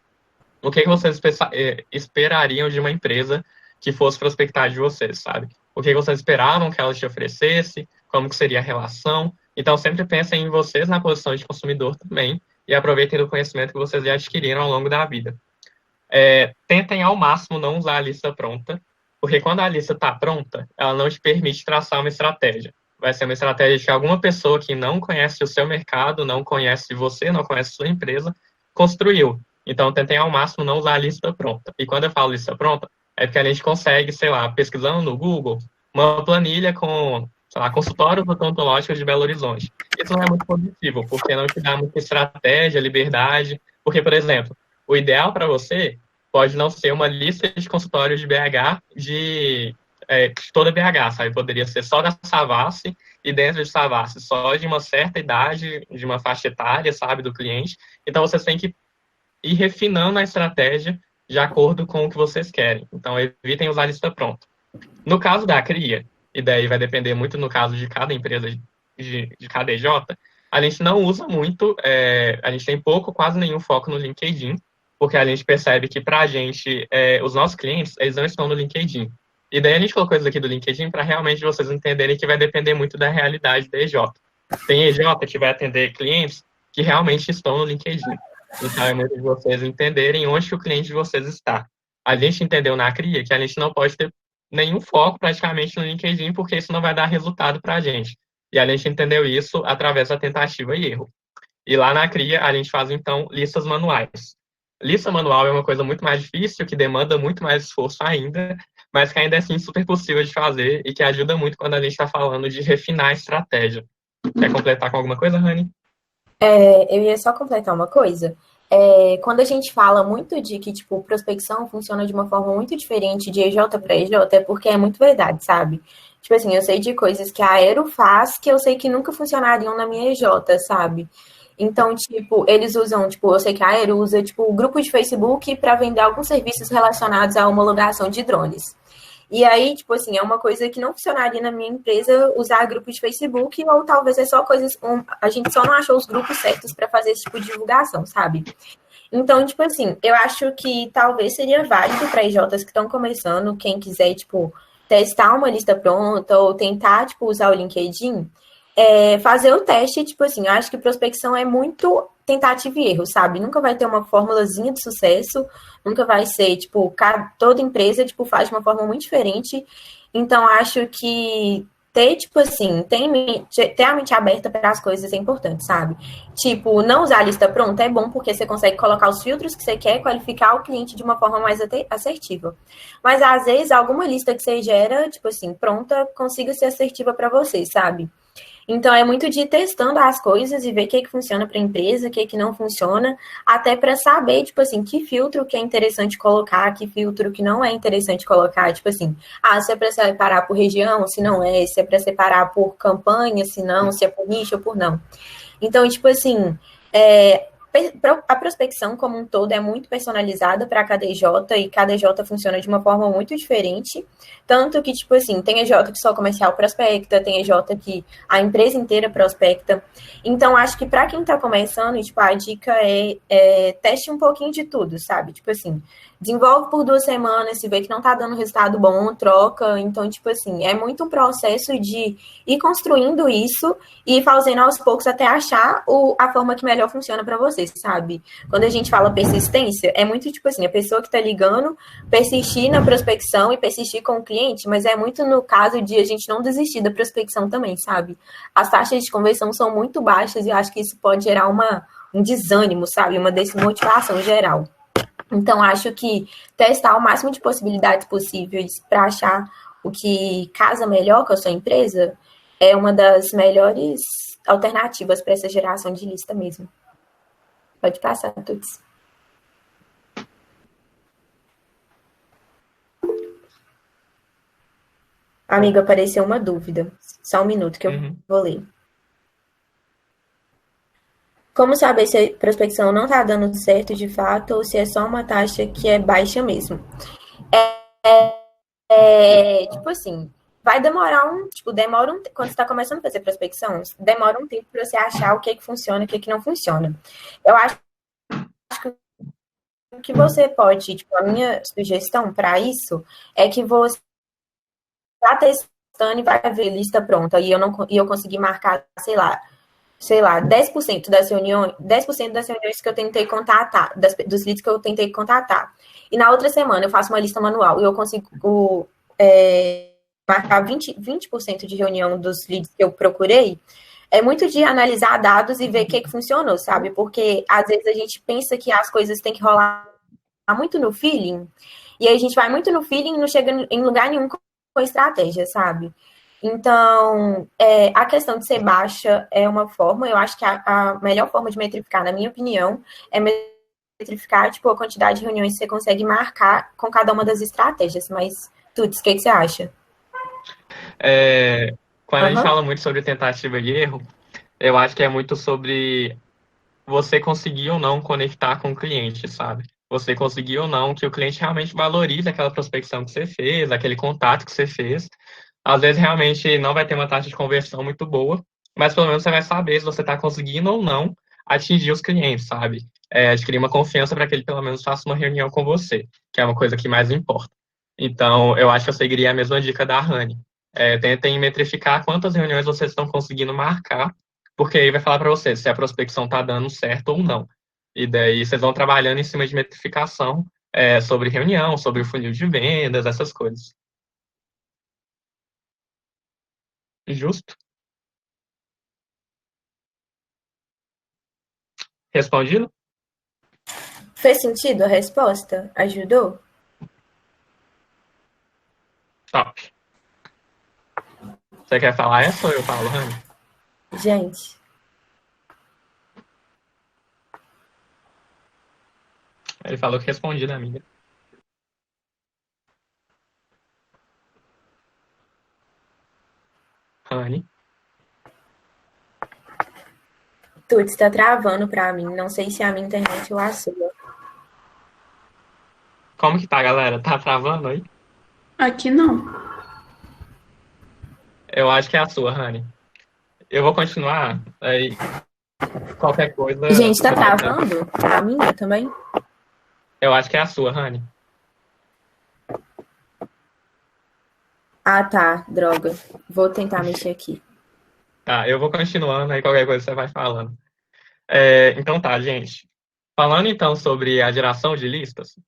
o que vocês esperariam de uma empresa que fosse prospectar de vocês, sabe? O que vocês esperavam que ela te oferecesse, como que seria a relação. Então, sempre pensem em vocês na posição de consumidor também e aproveitem o conhecimento que vocês já adquiriram ao longo da vida. Tentem ao máximo não usar a lista pronta, porque quando a lista está pronta, ela não te permite traçar uma estratégia. Vai ser uma estratégia que alguma pessoa que não conhece o seu mercado, não conhece você, não conhece a sua empresa, construiu. Então, tentem ao máximo não usar a lista pronta. E quando eu falo lista pronta, é porque a gente consegue, sei lá, pesquisando no Google, uma planilha com, sei lá, consultórios odontológicos de Belo Horizonte. Isso não é muito positivo, porque não te dá muita estratégia, liberdade. Porque, por exemplo, o ideal para você pode não ser uma lista de consultórios de BH de toda BH, sabe? Poderia ser só da Savassi e dentro de Savassi só de uma certa idade, de uma faixa etária, sabe, do cliente. Então, vocês têm que ir refinando a estratégia de acordo com o que vocês querem. Então, evitem usar a lista pronta. No caso da cria, e daí vai depender muito no caso de cada empresa, de cada EJ, a gente não usa muito, a gente tem pouco, quase nenhum foco no LinkedIn, porque a gente percebe que, para a gente, os nossos clientes, eles não estão no LinkedIn. E daí a gente colocou isso aqui do LinkedIn para realmente vocês entenderem que vai depender muito da realidade da EJ. Tem EJ que vai atender clientes que realmente estão no LinkedIn. Então é muito de vocês entenderem onde que o cliente de vocês está. A gente entendeu na CRIA que a gente não pode ter nenhum foco praticamente no LinkedIn, porque isso não vai dar resultado para a gente. E a gente entendeu isso através da tentativa e erro. E lá na CRIA a gente faz, então, listas manuais. Lista manual é uma coisa muito mais difícil, que demanda muito mais esforço ainda, mas que ainda é assim super possível de fazer e que ajuda muito quando a gente está falando de refinar a estratégia. Quer completar com alguma coisa, Rani? Eu ia só completar uma coisa. Quando a gente fala muito de que, tipo, prospecção funciona de uma forma muito diferente de EJ para EJ, é porque é muito verdade, sabe? Tipo assim, eu sei de coisas que a Aero faz que eu sei que nunca funcionariam na minha EJ, sabe? Então, tipo, eles usam, tipo, eu sei que a Aero usa, tipo, o grupo de Facebook para vender alguns serviços relacionados à homologação de drones. E aí, tipo assim, é uma coisa que não funcionaria na minha empresa usar grupo de Facebook, ou talvez é só coisas... a gente só não achou os grupos certos para fazer esse tipo de divulgação, sabe? Então, tipo assim, eu acho que talvez seria válido para EJs que estão começando, quem quiser, tipo, testar uma lista pronta ou tentar, tipo, usar o LinkedIn, fazer o teste, tipo assim, eu acho que prospecção é muito tentativa e erro, sabe? Nunca vai ter uma formulazinha de sucesso, nunca vai ser, tipo, toda empresa, tipo, faz de uma forma muito diferente. Então, acho que ter, tipo assim, ter a mente aberta para as coisas é importante, sabe? Tipo, não usar a lista pronta é bom porque você consegue colocar os filtros que você quer, qualificar o cliente de uma forma mais assertiva. Mas, às vezes, alguma lista que você gera, tipo assim, pronta, consiga ser assertiva para você, sabe? Então, é muito de ir testando as coisas e ver o que funciona para a empresa, o que não funciona, até para saber, tipo assim, que filtro que é interessante colocar, que filtro que não é interessante colocar. Tipo assim, se é para separar por região, se não é, se é para separar por campanha, se não, se é por nicho ou por não. Então, tipo assim, a prospecção como um todo é muito personalizada para cada EJ e cada EJ funciona de uma forma muito diferente. Tanto que, tipo assim, tem EJ que só comercial prospecta, tem EJ que a empresa inteira prospecta. Então, acho que para quem está começando, tipo, a dica é teste um pouquinho de tudo, sabe? Tipo assim, desenvolve por 2 semanas, se vê que não está dando resultado bom, troca. Então, tipo assim, é muito um processo de ir construindo isso e fazendo aos poucos até achar a forma que melhor funciona para vocês, sabe? Quando a gente fala persistência, é muito tipo assim, a pessoa que está ligando, persistir na prospecção e persistir com o cliente, mas é muito no caso de a gente não desistir da prospecção também, sabe? As taxas de conversão são muito baixas e eu acho que isso pode gerar um desânimo, sabe? Uma desmotivação geral. Então, acho que testar o máximo de possibilidades possíveis para achar o que casa melhor com a sua empresa é uma das melhores alternativas para essa geração de lista mesmo. Pode passar, Tuts. Amiga, apareceu uma dúvida. Só um minuto que eu vou ler. Como saber se a prospecção não está dando certo de fato ou se é só uma taxa que é baixa mesmo? Tipo assim, vai demorar quando você está começando a fazer prospecção, demora um tempo para você achar o que funciona e o que não funciona. Eu acho que você pode, tipo, a minha sugestão para isso é que você está testando e vai ver lista pronta e eu consegui marcar, sei lá, 10% das reuniões que eu tentei contatar, dos leads que eu tentei contatar. E na outra semana eu faço uma lista manual e eu consigo marcar 20% de reunião dos leads que eu procurei. É muito de analisar dados e ver o que funcionou, sabe? Porque às vezes a gente pensa que as coisas têm que rolar muito no feeling, e aí a gente vai muito no feeling e não chega em lugar nenhum com estratégia, sabe? Então, a questão de ser baixa é uma forma, eu acho que a melhor forma de metrificar, na minha opinião, é metrificar, tipo, a quantidade de reuniões que você consegue marcar com cada uma das estratégias. Mas, Tuts, o que você acha? Quando a gente fala muito sobre tentativa e erro, eu acho que é muito sobre você conseguir ou não conectar com o cliente, sabe? Você conseguir ou não que o cliente realmente valorize aquela prospecção que você fez, aquele contato que você fez. Às vezes, realmente, não vai ter uma taxa de conversão muito boa, mas pelo menos você vai saber se você está conseguindo ou não atingir os clientes, sabe? Adquirir uma confiança para que ele, pelo menos, faça uma reunião com você, que é uma coisa que mais importa. Então, eu acho que eu seguiria a mesma dica da Rani. Tentem metrificar quantas reuniões vocês estão conseguindo marcar, porque aí vai falar para vocês se a prospecção está dando certo ou não. E daí vocês vão trabalhando em cima de metrificação sobre reunião, sobre o funil de vendas, essas coisas. Justo? Respondido? Fez sentido a resposta? Ajudou? Top. Você quer falar essa ou eu falo, Rani? Gente. Ele falou que respondi, né, amiga? Rani? Tuts, tá travando pra mim. Não sei se é a minha internet ou a sua. Como que tá, galera? Tá travando aí? Aqui não. Eu acho que é a sua, Rani. Eu vou continuar, aí qualquer coisa... Gente, tá travando? A minha também? Eu acho que é a sua, Rani. Ah, tá. Droga. Vou tentar mexer aqui. Tá, eu vou continuando, aí qualquer coisa você vai falando. Então tá, gente. Falando então sobre a geração de listas,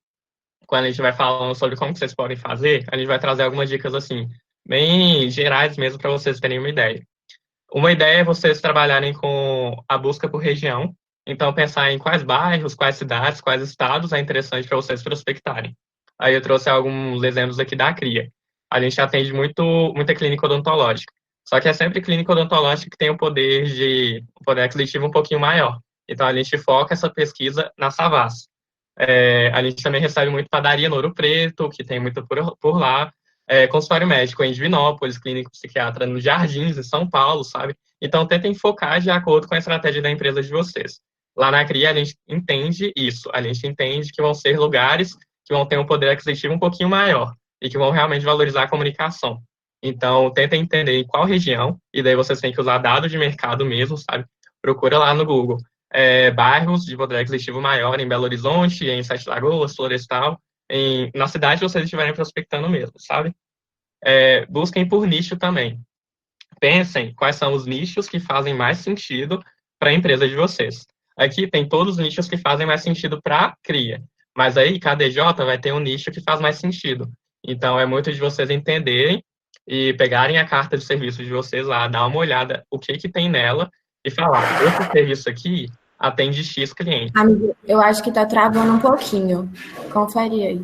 quando a gente vai falando sobre como que vocês podem fazer, a gente vai trazer algumas dicas assim, bem gerais mesmo para vocês terem uma ideia. Uma ideia é vocês trabalharem com a busca por região, então pensar em quais bairros, quais cidades, quais estados é interessante para vocês prospectarem. Aí eu trouxe alguns exemplos aqui da CRIA. A gente atende muita clínica odontológica. Só que é sempre clínica odontológica que tem o poder aquisitivo um pouquinho maior. Então, a gente foca essa pesquisa na Savassi. A gente também recebe muito padaria no Ouro Preto, que tem muito por lá. Consultório médico em Divinópolis, clínico psiquiatra nos Jardins, em São Paulo, sabe? Então, tentem focar de acordo com a estratégia da empresa de vocês. Lá na CRIA, a gente entende isso. A gente entende que vão ser lugares que vão ter um poder aquisitivo um pouquinho maior e que vão realmente valorizar a comunicação. Então, tentem entender em qual região, e daí vocês têm que usar dados de mercado mesmo, sabe? Procura lá no Google. Bairros de poder aquisitivo maior em Belo Horizonte, em Sete Lagoas, Florestal, na cidade que vocês estiverem prospectando mesmo, sabe? Busquem por nicho também. Pensem quais são os nichos que fazem mais sentido para a empresa de vocês. Aqui tem todos os nichos que fazem mais sentido para a CRIA, mas aí cada DJ vai ter um nicho que faz mais sentido. Então, é muito de vocês entenderem e pegarem a carta de serviço de vocês lá, dar uma olhada o que tem nela e falar, esse serviço aqui atende X cliente. Amigo, eu acho que tá travando um pouquinho. Confere aí.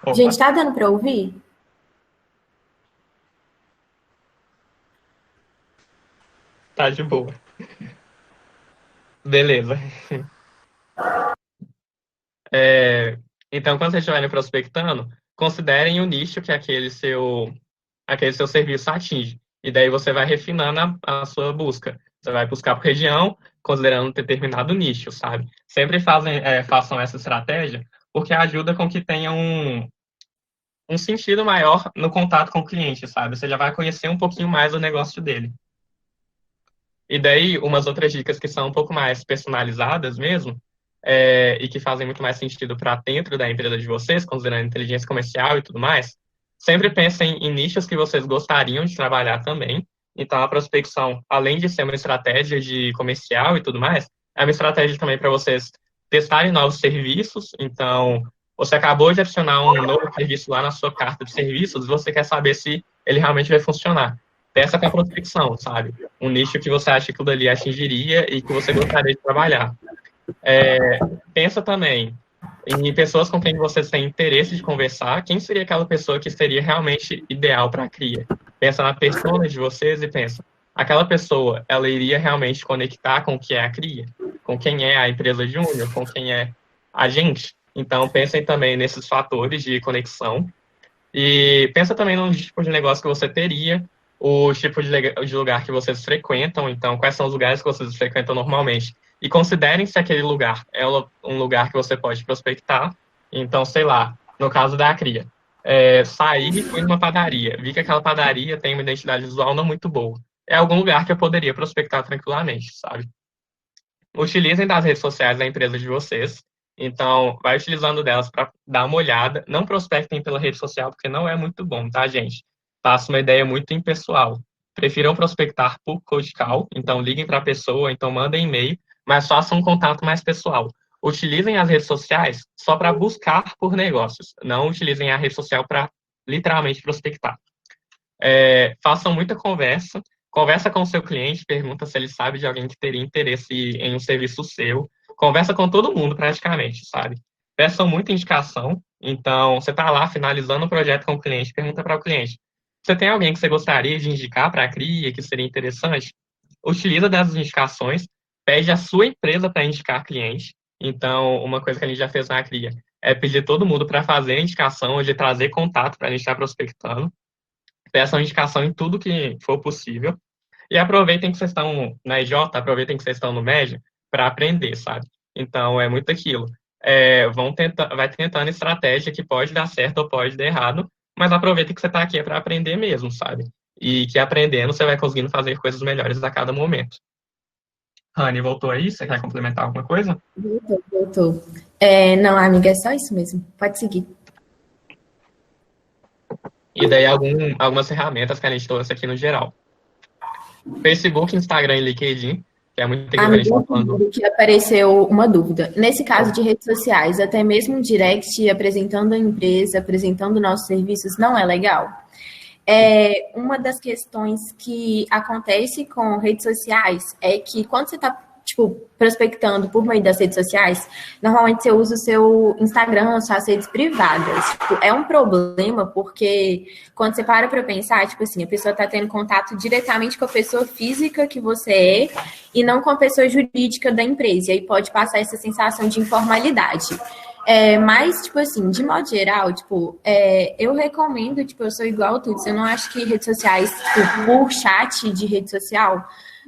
Opa. Gente, tá dando para ouvir? Tá de boa. Beleza. Então, quando vocês estiverem prospectando, considerem o nicho que aquele seu serviço atinge. E daí você vai refinando a sua busca. Você vai buscar por região, considerando um determinado nicho, sabe? Sempre façam essa estratégia, porque ajuda com que tenha um sentido maior no contato com o cliente, sabe? Você já vai conhecer um pouquinho mais o negócio dele. E daí, umas outras dicas que são um pouco mais personalizadas mesmo, e que fazem muito mais sentido para dentro da empresa de vocês, considerando inteligência comercial e tudo mais, sempre pensem em nichos que vocês gostariam de trabalhar também. Então, a prospecção, além de ser uma estratégia de comercial e tudo mais, é uma estratégia também para vocês testarem novos serviços. Então, você acabou de adicionar um novo serviço lá na sua carta de serviços, você quer saber se ele realmente vai funcionar. Peça com a prospecção, sabe? Um nicho que você acha que aquilo ali atingiria e que você gostaria de trabalhar. Pensa também em pessoas com quem vocês têm interesse de conversar. Quem seria aquela pessoa que seria realmente ideal para a CRIA? Pensa na persona de vocês e pensa, aquela pessoa, ela iria realmente conectar com o que é a CRIA? Com quem é a empresa júnior? Com quem é a gente? Então, pensem também nesses fatores de conexão. E pensa também no tipo de negócio que você teria, o tipo de lugar que vocês frequentam. Então, quais são os lugares que vocês frequentam normalmente? E considerem se aquele lugar é um lugar que você pode prospectar. Então, sei lá, no caso da CRIA, saí e fui numa padaria. Vi que aquela padaria tem uma identidade visual não muito boa. É algum lugar que eu poderia prospectar tranquilamente, sabe? Utilizem das redes sociais da empresa de vocês. Então, vai utilizando delas para dar uma olhada. Não prospectem pela rede social, porque não é muito bom, tá, gente? Passa uma ideia muito impessoal. Prefiram prospectar por cold call. Então, liguem para a pessoa, então mandem e-mail, mas façam um contato mais pessoal. Utilizem as redes sociais só para buscar por negócios. Não utilizem a rede social para literalmente prospectar. Façam muita conversa. Conversa com o seu cliente, pergunta se ele sabe de alguém que teria interesse em um serviço seu. Conversa com todo mundo, praticamente, sabe? Peçam muita indicação. Então, você está lá finalizando o projeto com o cliente, pergunta para o cliente, você tem alguém que você gostaria de indicar para a CRIA, que seria interessante? Utiliza dessas indicações, pede a sua empresa para indicar cliente. Então, uma coisa que a gente já fez na CRIA é pedir todo mundo para fazer indicação ou de trazer contato para a gente estar prospectando. Peçam indicação em tudo que for possível. E aproveitem que vocês estão na EJ, aproveitem que vocês estão no médio para aprender, sabe? Então, é muito aquilo. Vai tentando estratégia que pode dar certo ou pode dar errado, mas aproveitem que você está aqui para aprender mesmo, sabe? E que aprendendo você vai conseguindo fazer coisas melhores a cada momento. Rani, voltou aí? Você quer complementar alguma coisa? Voltou. Não, amiga, é só isso mesmo. Pode seguir. E daí algumas ferramentas que a gente trouxe aqui no geral. Facebook, Instagram e LinkedIn, que é muito aquilo que a gente está falando. Que apareceu uma dúvida. Nesse caso de redes sociais, até mesmo um direct apresentando a empresa, apresentando nossos serviços, não é legal? Uma das questões que acontece com redes sociais é que quando você está tipo, prospectando por meio das redes sociais, normalmente você usa o seu Instagram, suas redes privadas. Tipo, é um problema porque quando você para pensar, tipo assim, a pessoa está tendo contato diretamente com a pessoa física que você é e não com a pessoa jurídica da empresa. E aí pode passar essa sensação de informalidade. Mas, tipo assim, de modo geral, tipo, eu recomendo, tipo, eu sou igual a tudo. Eu não acho que redes sociais, tipo, por chat de rede social,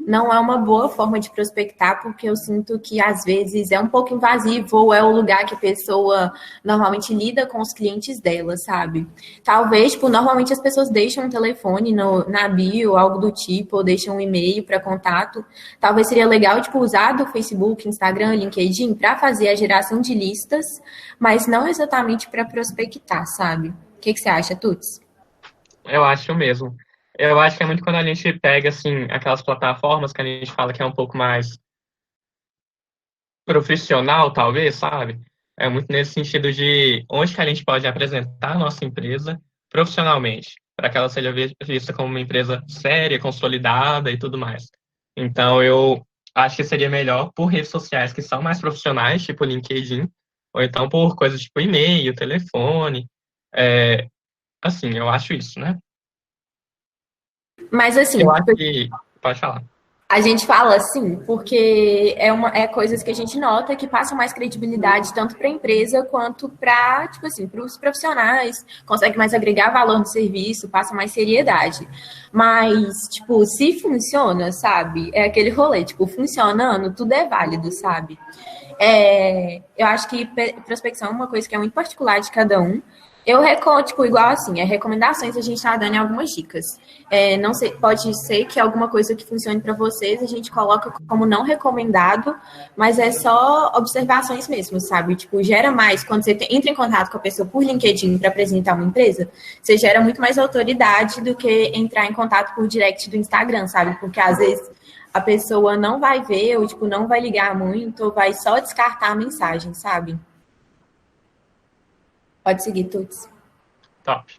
não é uma boa forma de prospectar, porque eu sinto que às vezes é um pouco invasivo ou é o lugar que a pessoa normalmente lida com os clientes dela, sabe? Talvez, tipo, normalmente as pessoas deixam um telefone na bio, algo do tipo, ou deixam um e-mail para contato. Talvez seria legal, tipo, usar do Facebook, Instagram, LinkedIn para fazer a geração de listas, mas não exatamente para prospectar, sabe? O que você acha, Tuts? Eu acho mesmo. Eu acho que é muito quando a gente pega, assim, aquelas plataformas que a gente fala que é um pouco mais profissional, talvez, sabe? É muito nesse sentido de onde que a gente pode apresentar a nossa empresa profissionalmente, para que ela seja vista como uma empresa séria, consolidada e tudo mais. Então, eu acho que seria melhor por redes sociais que são mais profissionais, tipo LinkedIn, ou então por coisas tipo e-mail, telefone. É, assim, eu acho isso, né? Mas Eu assim, acho que. Pode falar. a gente fala assim porque é coisas que a gente nota que passam mais credibilidade tanto para a empresa quanto para, tipo assim, para os profissionais, consegue mais agregar valor no serviço, passa mais seriedade. Mas, tipo, se funciona, sabe? É aquele rolê, tipo, funcionando, tudo é válido, sabe? Eu acho que prospecção é uma coisa que é muito particular de cada um. Eu recomendo, tipo, igual assim, recomendações a gente tá dando em algumas dicas. Não sei, pode ser que alguma coisa que funcione para vocês a gente coloca como não recomendado, mas é só observações mesmo, sabe? Tipo, gera mais quando você entra em contato com a pessoa por LinkedIn para apresentar uma empresa, você gera muito mais autoridade do que entrar em contato por direct do Instagram, sabe? Porque às vezes a pessoa não vai ver, ou tipo, não vai ligar muito, ou vai só descartar a mensagem, sabe? Pode seguir, Tuts. Top.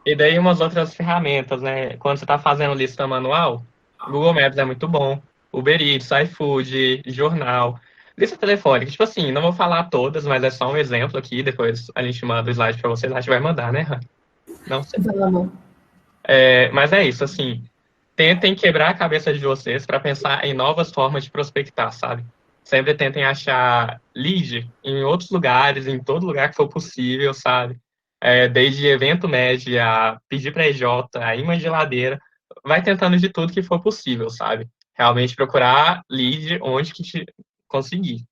E daí umas outras ferramentas, né? Quando você está fazendo lista manual, Google Maps é muito bom. Uber Eats, iFood, jornal. Lista telefônica, tipo assim, não vou falar todas, mas é só um exemplo aqui. Depois a gente manda o slide para vocês. A gente vai mandar, né, Han? Não sei. Vamos. Mas é isso, assim. Tentem quebrar a cabeça de vocês para pensar em novas formas de prospectar, sabe? Sempre tentem achar lead em outros lugares, em todo lugar que for possível, sabe? Desde evento médio a pedir para EJ, a imã de geladeira, vai tentando de tudo que for possível, sabe? Realmente procurar lead onde que te conseguir.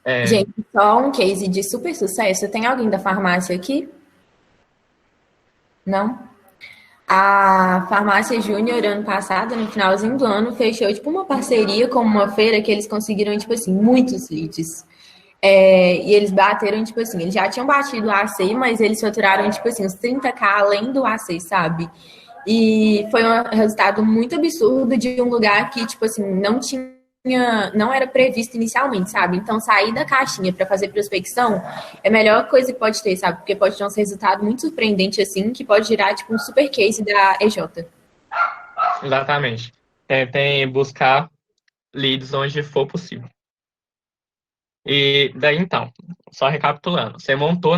É, Gente, só um case de super sucesso. Tem alguém da farmácia aqui? Não? A Farmácia Júnior, ano passado, no finalzinho do ano, fechou, tipo, uma parceria com uma feira que eles conseguiram, tipo assim, muitos leads. E eles bateram, tipo assim, eles já tinham batido o AC, mas eles faturaram, tipo assim, uns 30K além do AC, sabe? E foi um resultado muito absurdo de um lugar que, tipo assim, não era previsto inicialmente, sabe? Então, sair da caixinha para fazer prospecção é a melhor coisa que pode ter, sabe? Porque pode ter um resultado muito surpreendente, assim, que pode girar, tipo, um super case da EJ. exatamente. Tentem buscar leads onde for possível. E daí então, só recapitulando, você montou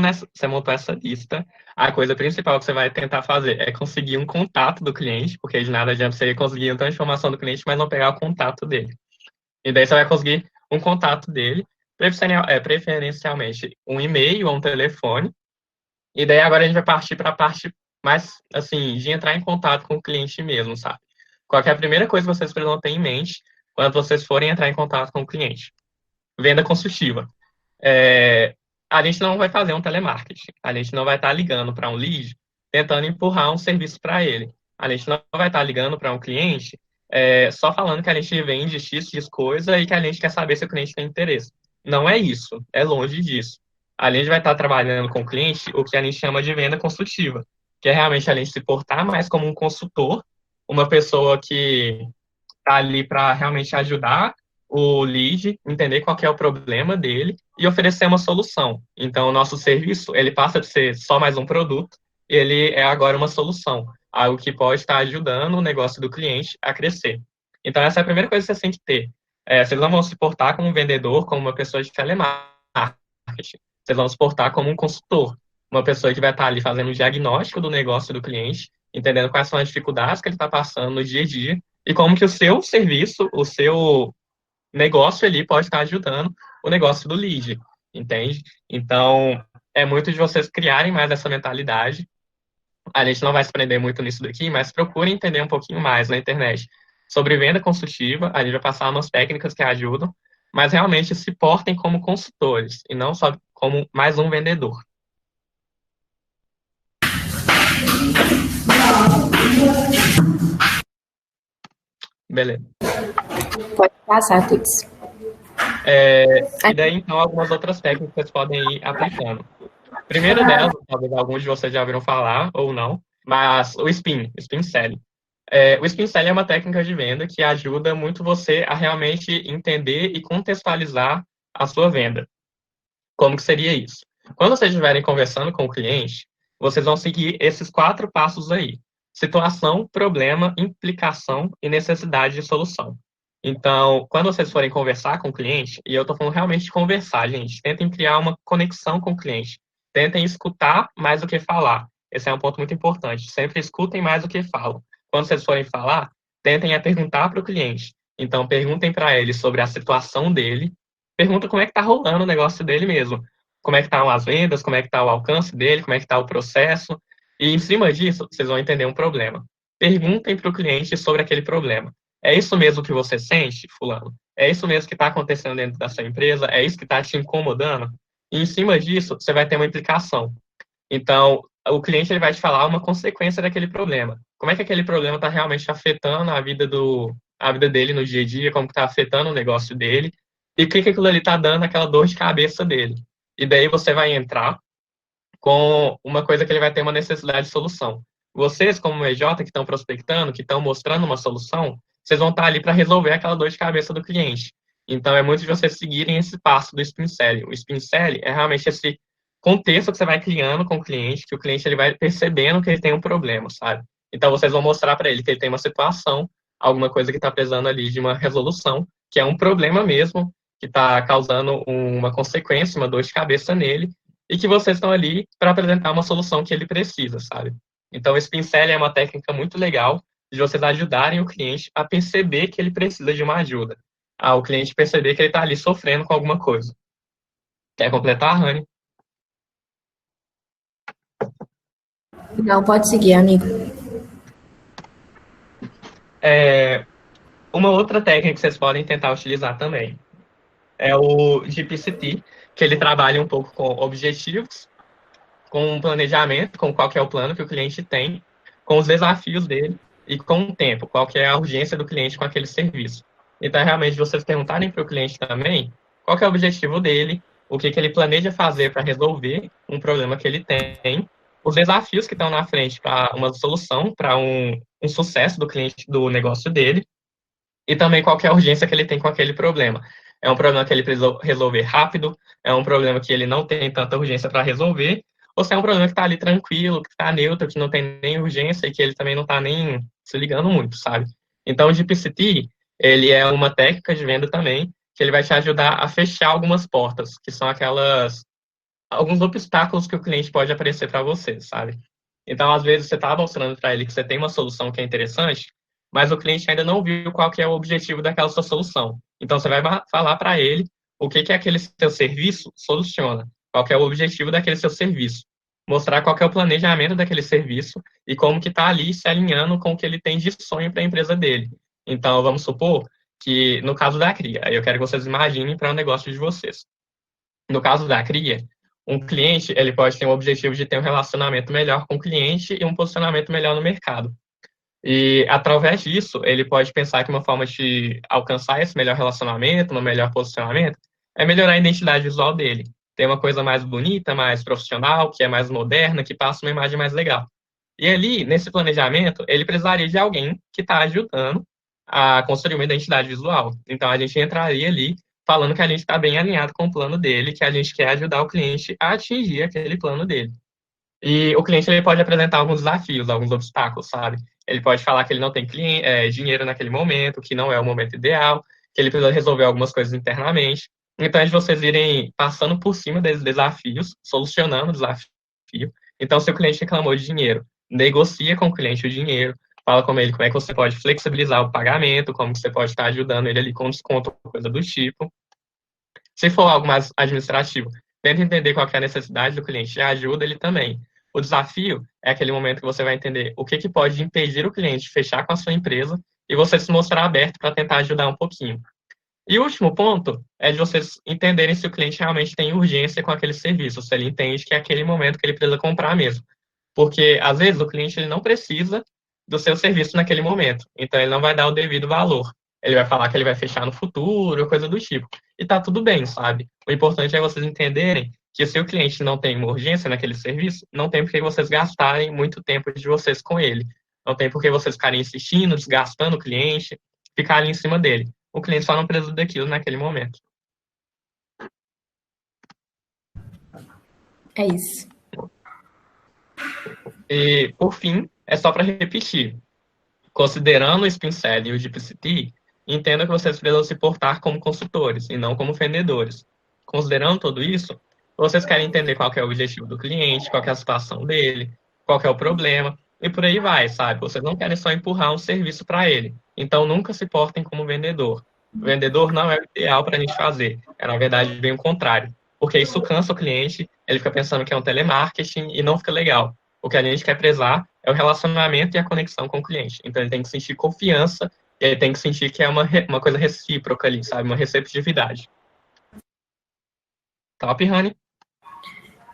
essa lista. A coisa principal que você vai tentar fazer é conseguir um contato do cliente, porque de nada adianta você conseguir tanta informação do cliente, mas não pegar o contato dele. E daí você vai conseguir um contato dele, preferencialmente um e-mail ou um telefone. E daí agora a gente vai partir para a parte mais assim, de entrar em contato com o cliente mesmo, sabe? Qual que é a primeira coisa que vocês precisam ter em mente quando vocês forem entrar em contato com o cliente? Venda consultiva. A gente não vai fazer um telemarketing. A gente não vai estar ligando para um lead tentando empurrar um serviço para ele. A gente não vai estar ligando para um cliente só falando que a gente vende X coisa e que a gente quer saber se o cliente tem interesse. Não é isso. É longe disso. A gente vai estar trabalhando com o cliente o que a gente chama de venda consultiva, que é realmente a gente se portar mais como um consultor, uma pessoa que está ali para realmente ajudar o lead, entender qual que é o problema dele e oferecer uma solução. Então, o nosso serviço, ele passa de ser só mais um produto, ele é agora uma solução, algo que pode estar ajudando o negócio do cliente a crescer. Então, essa é a primeira coisa que você tem que ter. Vocês não vão se portar como um vendedor, como uma pessoa de telemarketing. Vocês vão se portar como um consultor, uma pessoa que vai estar ali fazendo um diagnóstico do negócio do cliente, entendendo quais são as dificuldades que ele está passando no dia a dia e como que o seu serviço, o seu negócio ali pode estar ajudando o negócio do lead, entende? Então, é muito de vocês criarem mais essa mentalidade. A gente não vai se prender muito nisso daqui, mas procurem entender um pouquinho mais na internet sobre venda consultiva. A gente vai passar umas técnicas que ajudam, mas realmente se portem como consultores e não só como mais um vendedor. Beleza. Pode passar, Tuts. E daí, então, algumas outras técnicas que vocês podem ir aplicando. Primeiro delas, talvez alguns de vocês já ouviram falar ou não, mas o Spin Selling. O Spin Selling é uma técnica de venda que ajuda muito você a realmente entender e contextualizar a sua venda. Como que seria isso? Quando vocês estiverem conversando com o cliente, vocês vão seguir esses 4 passos aí: situação, problema, implicação e necessidade de solução. Então, quando vocês forem conversar com o cliente, e eu estou falando realmente de conversar, gente, tentem criar uma conexão com o cliente. Tentem escutar mais do que falar. Esse é um ponto muito importante. Sempre escutem mais do que falam. Quando vocês forem falar, tentem perguntar para o cliente. Então, perguntem para ele sobre a situação dele. Pergunta como é que está rolando o negócio dele mesmo. Como é que estão as vendas, como é que está o alcance dele, como é que está o processo. E, em cima disso, vocês vão entender um problema. Perguntem para o cliente sobre aquele problema. É isso mesmo que você sente, fulano? É isso mesmo que está acontecendo dentro da sua empresa? É isso que está te incomodando? E, em cima disso, você vai ter uma implicação. Então, o cliente ele vai te falar uma consequência daquele problema. Como é que aquele problema está realmente afetando a vida dele no dia a dia, como está afetando o negócio dele, e o que aquilo ali está dando aquela dor de cabeça dele. E daí você vai entrar com uma coisa que ele vai ter uma necessidade de solução. Vocês, como EJ, que estão prospectando, que estão mostrando uma solução, vocês vão estar ali para resolver aquela dor de cabeça do cliente. Então, é muito de vocês seguirem esse passo do Spin Selling. O Spin Selling é realmente esse contexto que você vai criando com o cliente, que o cliente ele vai percebendo que ele tem um problema, sabe? Então, vocês vão mostrar para ele que ele tem uma situação, alguma coisa que está precisando ali de uma resolução, que é um problema mesmo, que está causando uma consequência, uma dor de cabeça nele, e que vocês estão ali para apresentar uma solução que ele precisa, sabe? Então, o Spin Selling é uma técnica muito legal de vocês ajudarem o cliente a perceber que ele precisa de uma ajuda. O cliente perceber que ele está ali sofrendo com alguma coisa. Quer completar, Rani? Não, pode seguir, amigo. Uma outra técnica que vocês podem tentar utilizar também é o GPCT, que ele trabalha um pouco com objetivos, com planejamento, com qual que é o plano que o cliente tem, com os desafios dele e com o tempo, qual que é a urgência do cliente com aquele serviço. Então, realmente, vocês perguntarem para o cliente também qual que é o objetivo dele, o que ele planeja fazer para resolver um problema que ele tem, os desafios que estão na frente para uma solução, para um sucesso do cliente, do negócio dele, e também qual que é a urgência que ele tem com aquele problema. É um problema que ele precisa resolver rápido, é um problema que ele não tem tanta urgência para resolver, ou se é um problema que está ali tranquilo, que está neutro, que não tem nem urgência e que ele também não está nem se ligando muito, sabe? Então, o GPCT, ele é uma técnica de venda também, que ele vai te ajudar a fechar algumas portas, que são alguns obstáculos que o cliente pode aparecer para você, sabe? Então, às vezes, você está mostrando para ele que você tem uma solução que é interessante, mas o cliente ainda não viu qual que é o objetivo daquela sua solução. Então, você vai falar para ele o que aquele seu serviço soluciona, qual que é o objetivo daquele seu serviço. Mostrar qual que é o planejamento daquele serviço e como que está ali se alinhando com o que ele tem de sonho para a empresa dele. Então, vamos supor que, no caso da CRIA, aí eu quero que vocês imaginem para o negócio de vocês. No caso da CRIA, um cliente ele pode ter um objetivo de ter um relacionamento melhor com o cliente e um posicionamento melhor no mercado. E, através disso, ele pode pensar que uma forma de alcançar esse melhor relacionamento, um melhor posicionamento, é melhorar a identidade visual dele. Ter uma coisa mais bonita, mais profissional, que é mais moderna, que passa uma imagem mais legal. E ali, nesse planejamento, ele precisaria de alguém que está ajudando a construir uma identidade visual. Então, a gente entraria ali falando que a gente está bem alinhado com o plano dele, que a gente quer ajudar o cliente a atingir aquele plano dele. E o cliente ele pode apresentar alguns desafios, alguns obstáculos, sabe? Ele pode falar que ele não tem dinheiro naquele momento, que não é o momento ideal, que ele precisa resolver algumas coisas internamente. Então, é de vocês irem passando por cima desses desafios, solucionando o desafio. Então, se o cliente reclamou de dinheiro, negocia com o cliente o dinheiro, fala com ele como é que você pode flexibilizar o pagamento, como que você pode estar ajudando ele ali com desconto, coisa do tipo. Se for algo mais administrativo, tenta entender qual que é a necessidade do cliente e ajuda ele também. O desafio é aquele momento que você vai entender o que pode impedir o cliente de fechar com a sua empresa e você se mostrar aberto para tentar ajudar um pouquinho. E o último ponto é de vocês entenderem se o cliente realmente tem urgência com aquele serviço, se ele entende que é aquele momento que ele precisa comprar mesmo. Porque, às vezes, o cliente ele não precisa do seu serviço naquele momento, então ele não vai dar o devido valor. Ele vai falar que ele vai fechar no futuro, coisa do tipo. E tá tudo bem, sabe? O importante é vocês entenderem que se o cliente não tem uma urgência naquele serviço, não tem por que vocês gastarem muito tempo de vocês com ele. Não tem por que vocês ficarem insistindo, desgastando o cliente, ficarem em cima dele. O cliente só não precisa daquilo naquele momento. É isso. E, por fim, é só para repetir. Considerando o Spin Selling e o DeepCT, entenda que vocês precisam se portar como consultores e não como vendedores. Considerando tudo isso, vocês querem entender qual que é o objetivo do cliente, qual que é a situação dele, qual que é o problema, e por aí vai, sabe? Vocês não querem só empurrar um serviço para ele. Então, nunca se portem como vendedor. O vendedor não é o ideal para a gente fazer. É, na verdade, bem o contrário. Porque isso cansa o cliente, ele fica pensando que é um telemarketing e não fica legal. O que a gente quer prezar é o relacionamento e a conexão com o cliente. Então, ele tem que sentir confiança e ele tem que sentir que é uma coisa recíproca ali, sabe? Uma receptividade. Top, Rani?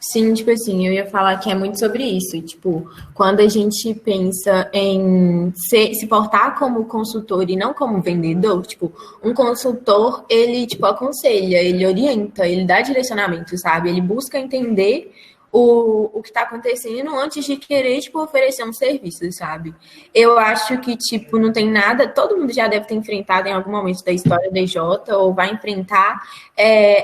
Sim, tipo assim, eu ia falar que é muito sobre isso. Tipo, quando a gente pensa em se portar como consultor e não como vendedor, tipo, um consultor, ele, tipo, aconselha, ele orienta, ele dá direcionamento, sabe? Ele busca entender o que está acontecendo antes de querer, tipo, oferecer um serviço, sabe? Eu acho que, tipo, não tem nada, todo mundo já deve ter enfrentado em algum momento da história da EJ ou vai enfrentar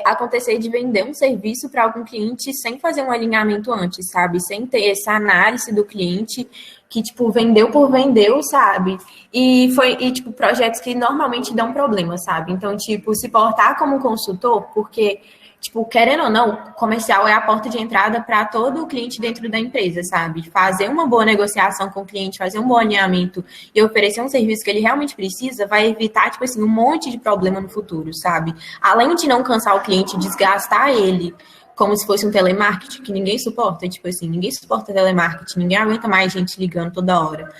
acontecer de vender um serviço para algum cliente sem fazer um alinhamento antes, sabe? Sem ter essa análise do cliente que, tipo, vendeu por vendeu, sabe? E tipo, projetos que normalmente dão problema, sabe? Então, tipo, se portar como consultor, porque tipo, querendo ou não, comercial é a porta de entrada para todo o cliente dentro da empresa, sabe? Fazer uma boa negociação com o cliente, fazer um bom alinhamento e oferecer um serviço que ele realmente precisa, vai evitar, tipo assim, um monte de problema no futuro, sabe? Além de não cansar o cliente, desgastar ele, como se fosse um telemarketing, que ninguém suporta, tipo assim, ninguém suporta telemarketing, ninguém aguenta mais gente ligando toda hora.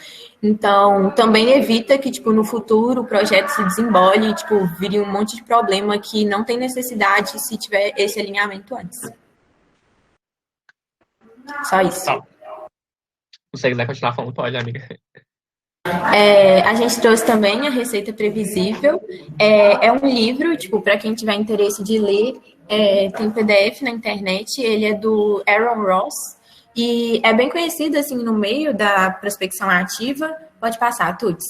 Então, também evita que, tipo, no futuro o projeto se desembole e, tipo, vire um monte de problema que não tem necessidade se tiver esse alinhamento antes. Só isso. Tá. Se você quiser continuar falando, pode, amiga. A gente trouxe também a Receita Previsível. É um livro, tipo, para quem tiver interesse de ler, tem PDF na internet, ele é do Aaron Ross. E é bem conhecido, assim, no meio da prospecção ativa. Pode passar, Tuts.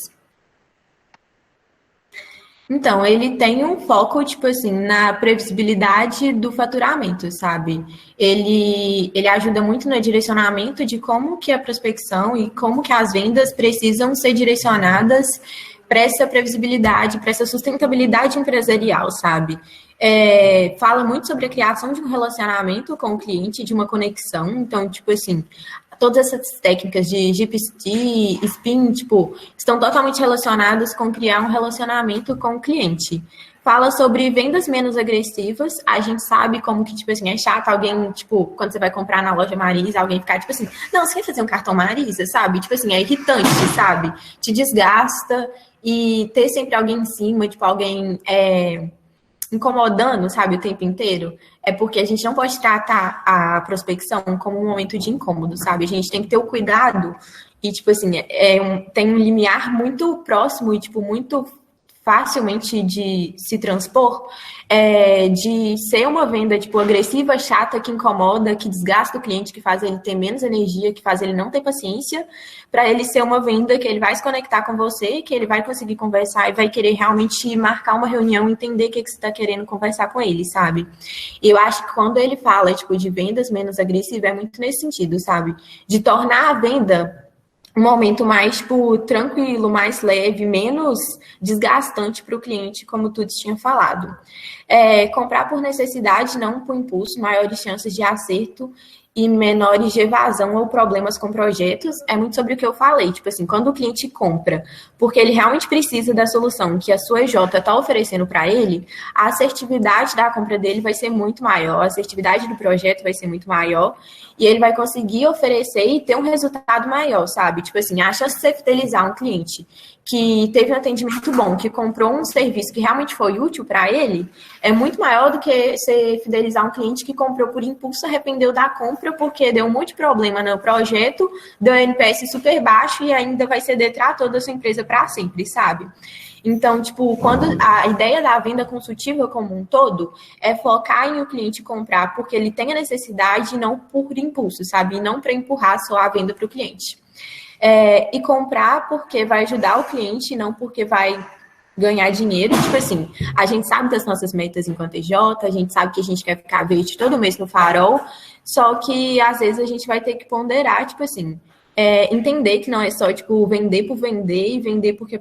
Então, ele tem um foco, tipo assim, na previsibilidade do faturamento, sabe? Ele ajuda muito no direcionamento de como que a prospecção e como que as vendas precisam ser direcionadas para essa previsibilidade, para essa sustentabilidade empresarial, sabe? Fala muito sobre a criação de um relacionamento com o cliente, de uma conexão. Então, tipo assim, todas essas técnicas de GPT, Spin, tipo, estão totalmente relacionadas com criar um relacionamento com o cliente. Fala sobre vendas menos agressivas. A gente sabe como que, tipo assim, é chato alguém, tipo, quando você vai comprar na loja Marisa, alguém ficar, tipo assim, não, você quer fazer um cartão Marisa, sabe? Tipo assim, é irritante, sabe? Te desgasta e ter sempre alguém em cima, tipo, alguém incomodando, sabe, o tempo inteiro, é porque a gente não pode tratar a prospecção como um momento de incômodo, sabe? A gente tem que ter o cuidado e, tipo assim, tem um limiar muito próximo e, tipo, muito facilmente de se transpor, de ser uma venda, tipo, agressiva, chata, que incomoda, que desgasta o cliente, que faz ele ter menos energia, que faz ele não ter paciência, para ele ser uma venda que ele vai se conectar com você, que ele vai conseguir conversar e vai querer realmente marcar uma reunião, entender o que você está querendo conversar com ele, sabe? E eu acho que quando ele fala, tipo, de vendas menos agressivas, é muito nesse sentido, sabe? De tornar a venda um momento mais, tipo, tranquilo, mais leve, menos desgastante para o cliente, como tu tinha falado. Comprar por necessidade, não por impulso, maiores chances de acerto e menores de evasão ou problemas com projetos, é muito sobre o que eu falei. Tipo assim, quando o cliente compra porque ele realmente precisa da solução que a sua EJ está oferecendo para ele, a assertividade da compra dele vai ser muito maior, a assertividade do projeto vai ser muito maior, e ele vai conseguir oferecer e ter um resultado maior, sabe? Tipo assim, a chance de você fidelizar um cliente que teve um atendimento bom, que comprou um serviço que realmente foi útil para ele, é muito maior do que você fidelizar um cliente que comprou por impulso, arrependeu da compra porque deu um monte de problema no projeto, deu NPS super baixo e ainda vai ser detrator da sua empresa para sempre, sabe? Então, tipo, quando a ideia da venda consultiva como um todo é focar em o cliente comprar porque ele tem a necessidade e não por impulso, sabe? E não para empurrar só a venda para o cliente. E comprar porque vai ajudar o cliente e não porque vai ganhar dinheiro. Tipo assim, a gente sabe das nossas metas enquanto EJ, a gente sabe que a gente quer ficar verde todo mês no farol, só que às vezes a gente vai ter que ponderar, tipo assim, entender que não é só, tipo, vender por vender e vender porque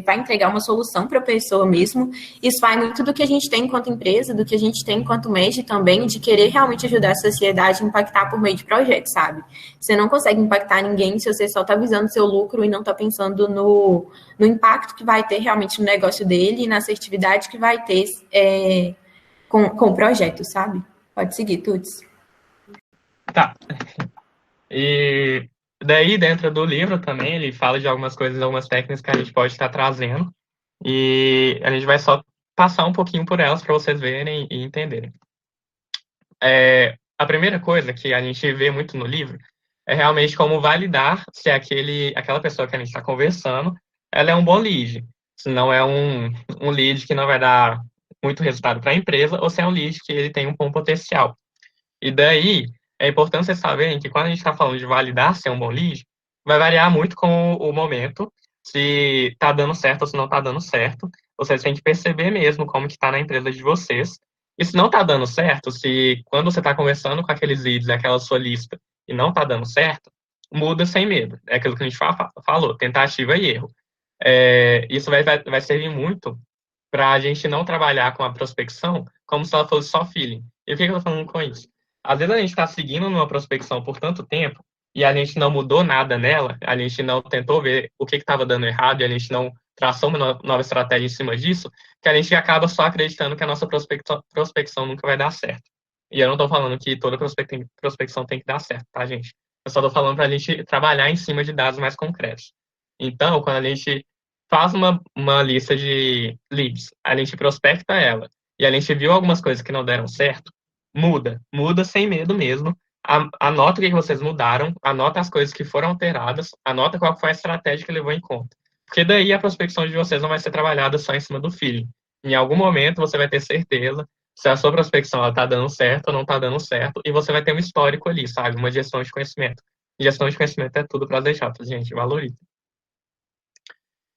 vai entregar uma solução para a pessoa mesmo. Isso vai muito do que a gente tem enquanto empresa, do que a gente tem enquanto MED também, de querer realmente ajudar a sociedade a impactar por meio de projetos, sabe? Você não consegue impactar ninguém se você só está visando o seu lucro e não está pensando no impacto que vai ter realmente no negócio dele e na assertividade que vai ter com o projeto, sabe? Pode seguir, Tuts. Tá. E daí, dentro do livro também, ele fala de algumas coisas, algumas técnicas que a gente pode estar trazendo. E a gente vai só passar um pouquinho por elas para vocês verem e entenderem. A primeira coisa que a gente vê muito no livro é realmente como validar se aquela pessoa que a gente está conversando, ela é um bom lead. Se não é um lead que não vai dar muito resultado para a empresa, ou se é um lead que ele tem um bom potencial. E daí, é importante vocês saberem que quando a gente está falando de validar se é um bom lead, vai variar muito com o momento, se está dando certo ou se não está dando certo. Vocês têm que perceber mesmo como que está na empresa de vocês. E se não está dando certo, se quando você está conversando com aqueles leads, aquela sua lista, e não está dando certo, muda sem medo. É aquilo que a gente falou, tentativa e erro. Isso vai servir muito para a gente não trabalhar com a prospecção como se ela fosse só feeling. E o que eu estou falando com isso? Às vezes a gente está seguindo numa prospecção por tanto tempo e a gente não mudou nada nela, a gente não tentou ver o que estava dando errado e a gente não traçou uma nova estratégia em cima disso, que a gente acaba só acreditando que a nossa prospecção nunca vai dar certo. E eu não estou falando que toda prospecção tem que dar certo, tá, gente? Eu só estou falando para a gente trabalhar em cima de dados mais concretos. Então, quando a gente faz uma lista de leads, a gente prospecta ela e a gente viu algumas coisas que não deram certo, muda sem medo mesmo. Anota o que vocês mudaram, anota as coisas que foram alteradas, anota qual foi a estratégia que levou em conta. Porque daí a prospecção de vocês não vai ser trabalhada só em cima do feeling. Em algum momento você vai ter certeza se a sua prospecção está dando certo ou não está dando certo, e você vai ter um histórico ali, sabe? Uma gestão de conhecimento. Gestão de conhecimento é tudo para deixar, gente, valoriza.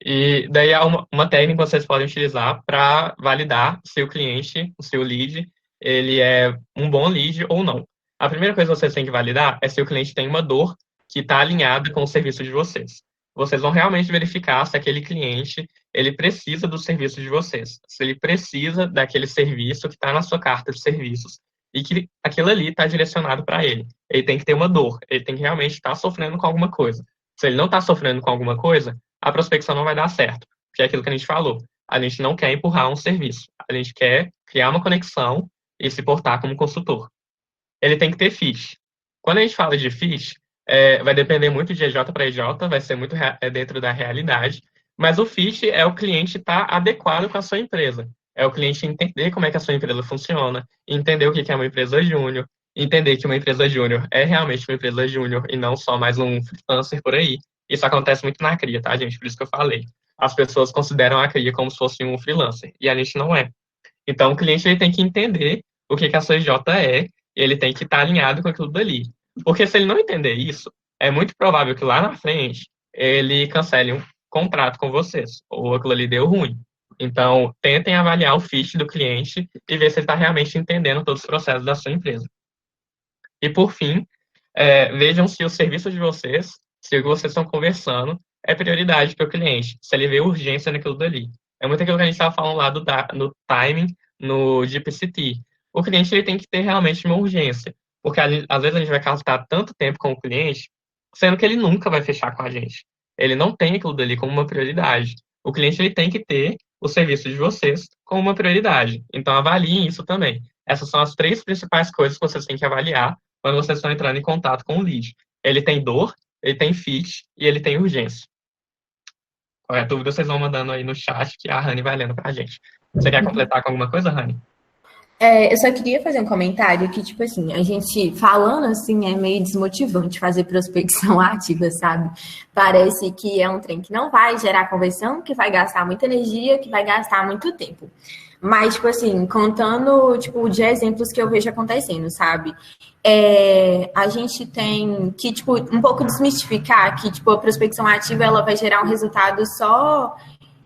E daí há uma técnica que vocês podem utilizar para validar se o cliente, o seu lead, ele é um bom lead ou não. A primeira coisa que vocês têm que validar é se o cliente tem uma dor que está alinhada com o serviço de vocês. Vocês vão realmente verificar se aquele cliente ele precisa do serviço de vocês, se ele precisa daquele serviço que está na sua carta de serviços e que aquilo ali está direcionado para ele. Ele tem que ter uma dor, ele tem que realmente estar sofrendo com alguma coisa. Se ele não está sofrendo com alguma coisa, a prospecção não vai dar certo, porque é aquilo que a gente falou. A gente não quer empurrar um serviço, a gente quer criar uma conexão e se portar como consultor. Ele tem que ter fit. Quando a gente fala de fit, vai depender muito de EJ para EJ, vai ser muito dentro da realidade, mas o fit é o cliente estar adequado com a sua empresa. É o cliente entender como é que a sua empresa funciona, entender o que é uma empresa júnior, entender que uma empresa júnior é realmente uma empresa júnior e não só mais um freelancer por aí. Isso acontece muito na cria, tá, gente? Por isso que eu falei. As pessoas consideram a cria como se fosse um freelancer, e a gente não é. Então, o cliente ele tem que entender o que a sua EJ é, e ele tem que estar alinhado com aquilo dali. Porque se ele não entender isso, é muito provável que lá na frente ele cancele um contrato com vocês, ou aquilo ali deu ruim. Então, tentem avaliar o fit do cliente e ver se ele está realmente entendendo todos os processos da sua empresa. E, por fim, vejam se o serviço de vocês se o que vocês estão conversando é prioridade para o cliente, se ele vê urgência naquilo dali. É muito aquilo que a gente estava falando lá no timing, no GPCT. O cliente ele tem que ter realmente uma urgência, porque às vezes a gente vai gastar tanto tempo com o cliente, sendo que ele nunca vai fechar com a gente. Ele não tem aquilo dali como uma prioridade. O cliente ele tem que ter o serviço de vocês como uma prioridade. Então, avaliem isso também. Essas são as 3 principais coisas que vocês têm que avaliar quando vocês estão entrando em contato com o lead. Ele tem dor, ele tem fit e ele tem urgência. Qualquer dúvida, vocês vão mandando aí no chat que a Rani vai lendo pra gente. Você quer completar com alguma coisa, Rani? Eu só queria fazer um comentário que, tipo assim, a gente falando assim é meio desmotivante fazer prospecção ativa, sabe? Parece que é um trem que não vai gerar conversão, que vai gastar muita energia, que vai gastar muito tempo. Mas, tipo assim, contando, tipo, de exemplos que eu vejo acontecendo, sabe? A gente tem que, tipo, um pouco desmistificar que, tipo, a prospecção ativa, ela vai gerar um resultado só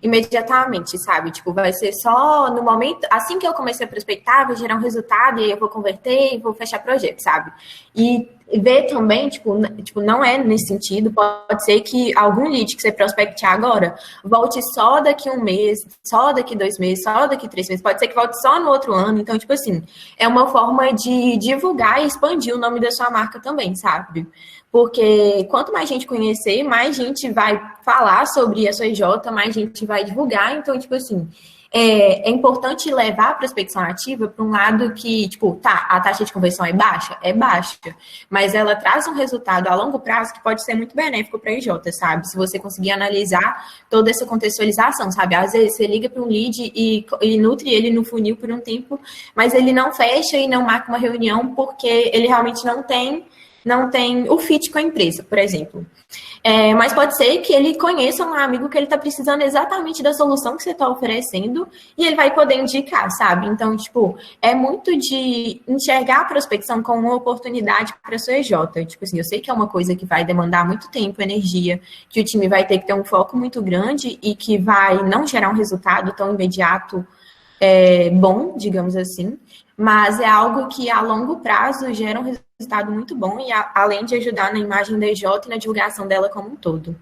imediatamente, sabe? Tipo, vai ser só no momento, assim que eu comecei a prospectar, vai gerar um resultado e aí eu vou converter e vou fechar projeto, sabe? E ver também, tipo, não é nesse sentido, pode ser que algum lead que você prospecte agora volte só daqui 1 mês, só daqui 2 meses, só daqui 3 meses, pode ser que volte só no outro ano, então, tipo assim, é uma forma de divulgar e expandir o nome da sua marca também, sabe? Porque quanto mais gente conhecer, mais gente vai falar sobre a sua EJ, mais gente vai divulgar. Então, tipo assim, é importante levar a prospecção ativa para um lado que, tipo, tá, a taxa de conversão é baixa? É baixa. Mas ela traz um resultado a longo prazo que pode ser muito benéfico para a EJ, sabe? Se você conseguir analisar toda essa contextualização, sabe? Às vezes você liga para um lead e nutre ele no funil por um tempo, mas ele não fecha e não marca uma reunião porque ele realmente não tem o fit com a empresa, por exemplo. Mas pode ser que ele conheça um amigo que ele está precisando exatamente da solução que você está oferecendo e ele vai poder indicar, sabe? Então, tipo, é muito de enxergar a prospecção como uma oportunidade para a sua EJ. Tipo assim, eu sei que é uma coisa que vai demandar muito tempo, energia, que o time vai ter que ter um foco muito grande e que vai não gerar um resultado tão imediato bom, digamos assim, mas é algo que a longo prazo gera um resultado muito bom e além de ajudar na imagem da EJ e na divulgação dela como um todo.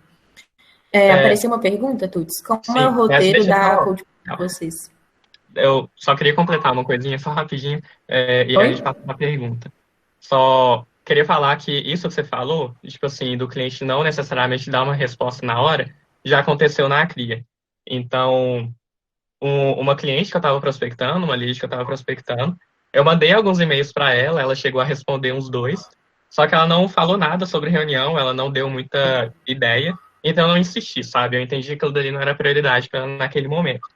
Apareceu uma pergunta, Tuts? Como Sim, é o roteiro da falar. Coach para vocês? Eu só queria completar uma coisinha, só rapidinho, e a gente passa uma pergunta. Só queria falar que isso que você falou, tipo assim, do cliente não necessariamente dar uma resposta na hora, já aconteceu na cria. Então, uma cliente que eu estava prospectando, uma lead que eu estava prospectando, eu mandei alguns e-mails para ela, ela chegou a responder uns 2, só que ela não falou nada sobre reunião, ela não deu muita ideia, então eu não insisti, sabe? Eu entendi que aquilo dali não era prioridade para ela naquele momento.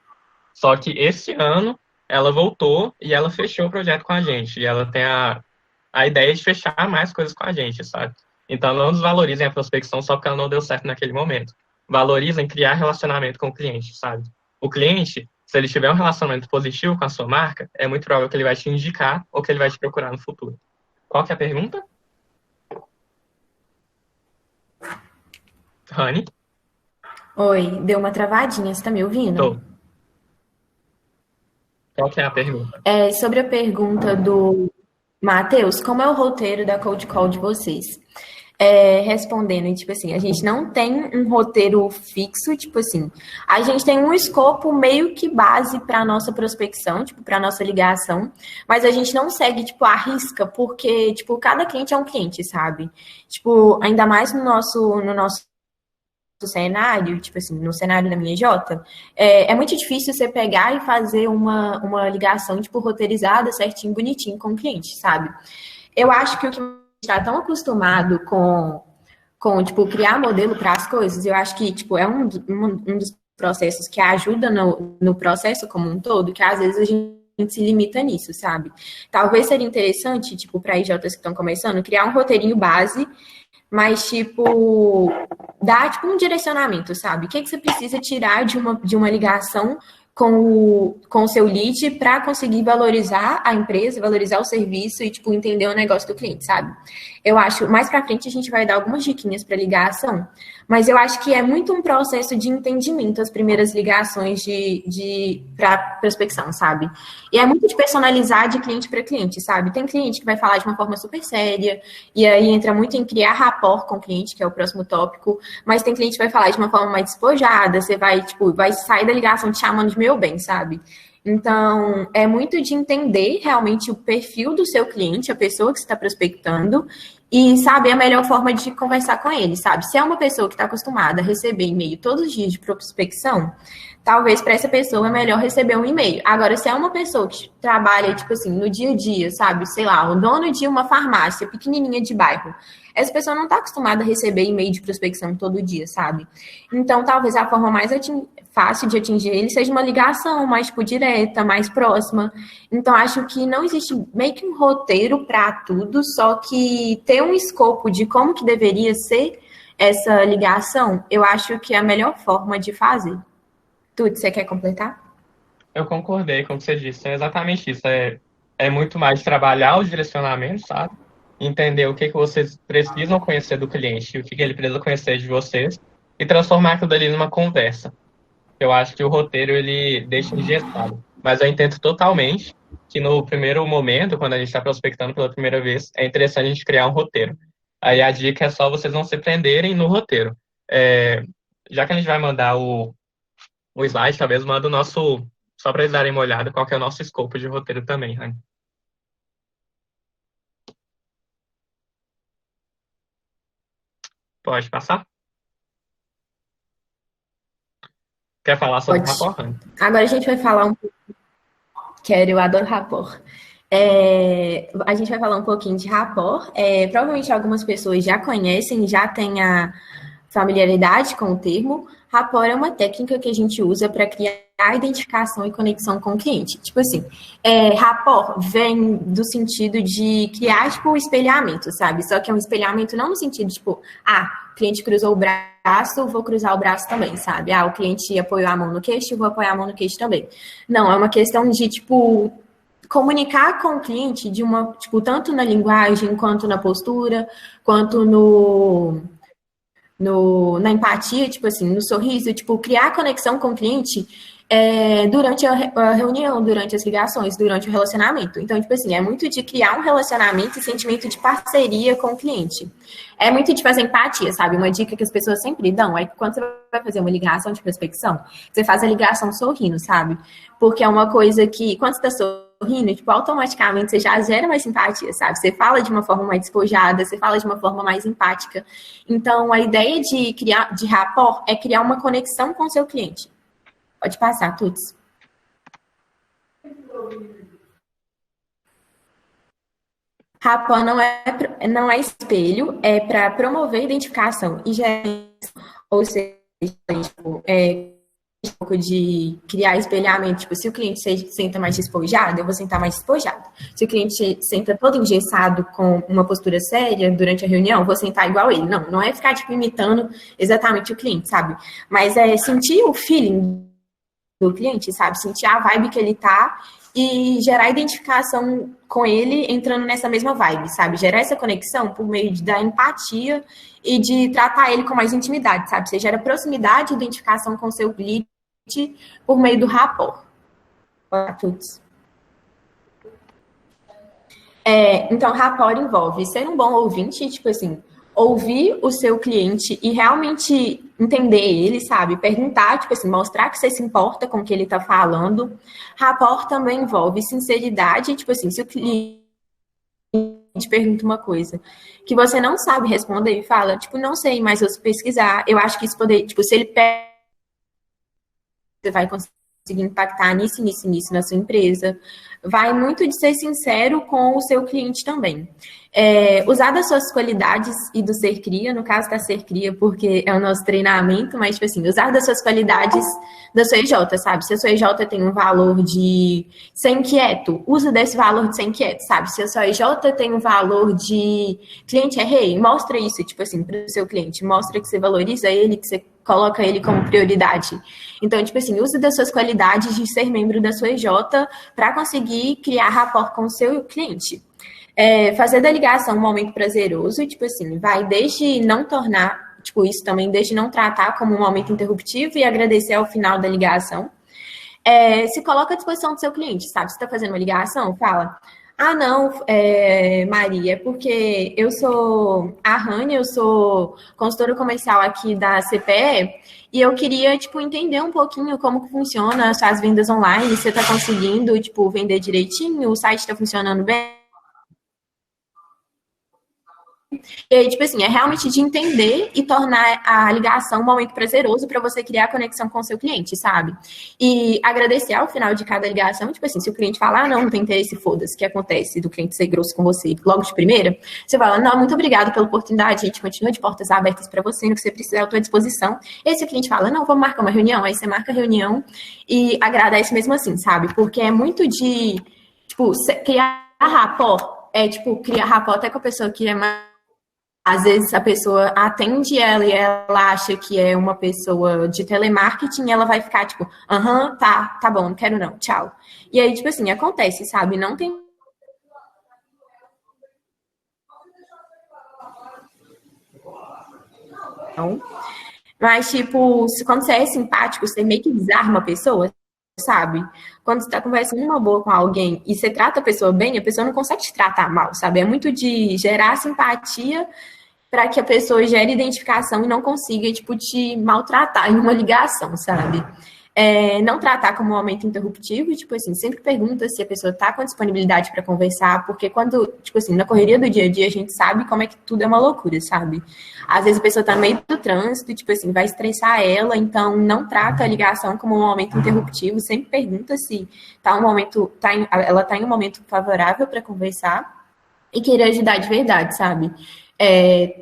Só que esse ano, ela voltou e ela fechou o projeto com a gente, e ela tem a ideia de fechar mais coisas com a gente, sabe? Então não desvalorizem a prospecção só porque ela não deu certo naquele momento. Valorizem criar relacionamento com o cliente, sabe? O cliente, se ele tiver um relacionamento positivo com a sua marca, é muito provável que ele vai te indicar ou que ele vai te procurar no futuro. Qual que é a pergunta? Rani? Oi, deu uma travadinha, você tá me ouvindo? Tô. Qual que é a pergunta? Sobre a pergunta do Matheus, como é o roteiro da Cold Call de vocês? Respondendo, tipo assim, a gente não tem um roteiro fixo, tipo assim, a gente tem um escopo meio que base para nossa prospecção, tipo, para nossa ligação, mas a gente não segue, tipo, a risca, porque, tipo, cada cliente é um cliente, sabe? Tipo, ainda mais no nosso cenário, tipo assim, no cenário da minha J, é muito difícil você pegar e fazer uma ligação, tipo, roteirizada, certinho, bonitinho com o cliente, sabe? Eu acho que o que está tão acostumado com tipo, criar modelo para as coisas, eu acho que, tipo, é um dos processos que ajuda no processo como um todo, que às vezes a gente se limita nisso, sabe? Talvez seria interessante, tipo, para IJs que estão começando, criar um roteirinho base, mas, tipo, dar, tipo, um direcionamento, sabe? O que você precisa tirar de uma ligação com o seu lead para conseguir valorizar a empresa, valorizar o serviço e, tipo, entender o negócio do cliente, sabe? Eu acho, mais para frente a gente vai dar algumas diquinhas para ligação, mas eu acho que é muito um processo de entendimento as primeiras ligações para prospecção, sabe? E é muito de personalizar de cliente para cliente, sabe? Tem cliente que vai falar de uma forma super séria, e aí entra muito em criar rapport com o cliente, que é o próximo tópico, mas tem cliente que vai falar de uma forma mais despojada, você vai, tipo, vai sair da ligação te chamando de meu bem, sabe? Então, é muito de entender realmente o perfil do seu cliente, a pessoa que você está prospectando, e saber a melhor forma de conversar com ele, sabe? Se é uma pessoa que está acostumada a receber e-mail todos os dias de prospecção, talvez para essa pessoa é melhor receber um e-mail. Agora, se é uma pessoa que trabalha, tipo assim, no dia a dia, sabe? Sei lá, o dono de uma farmácia pequenininha de bairro, essa pessoa não está acostumada a receber e-mail de prospecção todo dia, sabe? Então, talvez a forma mais fácil de atingir ele seja uma ligação mais, tipo, direta, mais próxima. Então, acho que não existe meio que um roteiro para tudo, só que ter um escopo de como que deveria ser essa ligação, eu acho que é a melhor forma de fazer. Tudo, você quer completar? Eu concordei com o que você disse. É exatamente isso. É muito mais trabalhar os direcionamentos, sabe? Entender o que vocês precisam conhecer do cliente e o que ele precisa conhecer de vocês e transformar aquilo dali numa conversa. Eu acho que o roteiro, ele deixa engessado. Mas eu entendo totalmente que no primeiro momento, quando a gente está prospectando pela primeira vez, é interessante a gente criar um roteiro. Aí a dica é só vocês não se prenderem no roteiro. Já que a gente vai mandar o slide, talvez manda o nosso, só para eles darem uma olhada, qual que é o nosso escopo de roteiro também, Rani. Pode passar? Quer falar sobre Pode. rapport, Rani? Agora a gente vai falar um pouco. Quero, eu adoro rapport. A gente vai falar um pouquinho de rapport. Provavelmente algumas pessoas já conhecem, já têm a familiaridade com o termo. Rapport é uma técnica que a gente usa para criar identificação e conexão com o cliente. Tipo assim, rapport vem do sentido de criar, tipo, um espelhamento, sabe? Só que é um espelhamento não no sentido, tipo, o cliente cruzou o braço, vou cruzar o braço também, sabe? O cliente apoiou a mão no queixo, vou apoiar a mão no queixo também. Não, é uma questão de, tipo, comunicar com o cliente de uma, tipo, tanto na linguagem, quanto na postura, quanto na empatia, tipo assim, no sorriso, tipo, criar conexão com o cliente durante a reunião, durante as ligações, durante o relacionamento. Então, tipo assim, é muito de criar um relacionamento e sentimento de parceria com o cliente. É muito de fazer empatia, sabe? Uma dica que as pessoas sempre dão é que quando você vai fazer uma ligação de prospecção, você faz a ligação sorrindo, sabe? Porque é uma coisa que, quando você está sorrindo, tipo, automaticamente você já gera mais simpatia, sabe? Você fala de uma forma mais despojada, você fala de uma forma mais empática. Então, a ideia de rapport é criar uma conexão com o seu cliente. Pode passar, Tuts. Rapport não é espelho, é para promover identificação e ou seja, tipo, um pouco de criar espelhamento, tipo, se o cliente se senta mais despojado, eu vou sentar mais despojado. Se o cliente senta todo engessado com uma postura séria durante a reunião, eu vou sentar igual ele. Não é ficar, tipo, imitando exatamente o cliente, sabe? Mas é sentir o feeling do cliente, sabe? Sentir a vibe que ele tá e gerar identificação com ele entrando nessa mesma vibe, sabe? Gerar essa conexão por meio da empatia e de tratar ele com mais intimidade, sabe? Você gera proximidade e identificação com o seu cliente por meio do rapport. Então, rapport envolve ser um bom ouvinte, tipo assim, ouvir o seu cliente e realmente entender ele, sabe? Perguntar, tipo assim, mostrar que você se importa com o que ele tá falando. Rapport também envolve sinceridade, tipo assim, se o cliente te pergunta uma coisa que você não sabe responder e fala, tipo, não sei, mas eu pesquisar, eu acho que isso poderia, tipo, se ele você vai conseguir impactar nisso na sua empresa. Vai muito de ser sincero com o seu cliente também. Usar das suas qualidades e do ser cria, no caso da ser cria, porque é o nosso treinamento, mas, tipo assim, usar das suas qualidades da sua EJ, sabe? Se a sua EJ tem um valor de ser inquieto, usa desse valor de ser inquieto, sabe? Se a sua EJ tem um valor de cliente é rei, mostra isso, tipo assim, para o seu cliente. Mostra que você valoriza ele, que você coloca ele como prioridade. Então, tipo assim, use das suas qualidades de ser membro da sua EJ para conseguir criar rapport com o seu cliente. Fazer da ligação um momento prazeroso, tipo assim, vai desde não tornar, tipo, isso também, desde não tratar como um momento interruptivo e agradecer ao final da ligação. Se coloca à disposição do seu cliente, sabe? Você está fazendo uma ligação, fala, ah, não, Maria, é porque eu sou a Rani, eu sou consultora comercial aqui da CPE e eu queria, tipo, entender um pouquinho como que funciona as suas vendas online, você está conseguindo, tipo, vender direitinho, o site está funcionando bem? E aí, tipo assim, é realmente de entender e tornar a ligação um momento prazeroso para você criar a conexão com o seu cliente, sabe? E agradecer ao final de cada ligação, tipo assim, se o cliente falar, ah, não tem interesse, foda-se, o que acontece do cliente ser grosso com você logo de primeira, você fala, não, muito obrigado pela oportunidade, a gente continua de portas abertas para você, no que você precisar, eu estou à disposição. E aí, se o cliente fala, não, vamos marcar uma reunião, aí você marca a reunião e agradece mesmo assim, sabe? Porque é muito de, tipo, criar rapport, criar rapport até com a pessoa que é mais. Às vezes a pessoa atende ela e ela acha que é uma pessoa de telemarketing, ela vai ficar tipo, aham, tá bom, não quero não, tchau. E aí, tipo assim, acontece, sabe? Não tem. Não. Mas, tipo, quando você é simpático, você meio que desarma a pessoa, sabe? Quando você tá conversando uma boa com alguém e você trata a pessoa bem, a pessoa não consegue te tratar mal, sabe? É muito de gerar simpatia para que a pessoa gere identificação e não consiga, tipo, te maltratar em uma ligação, sabe? Não tratar como um momento interruptivo, tipo assim, sempre pergunta se a pessoa está com disponibilidade para conversar, porque quando, tipo assim, na correria do dia a dia, a gente sabe como é que tudo é uma loucura, sabe? Às vezes a pessoa está no meio do trânsito, tipo assim, vai estressar ela, então não trata a ligação como um momento interruptivo, sempre pergunta se ela está em um momento favorável para conversar e querer ajudar de verdade, sabe?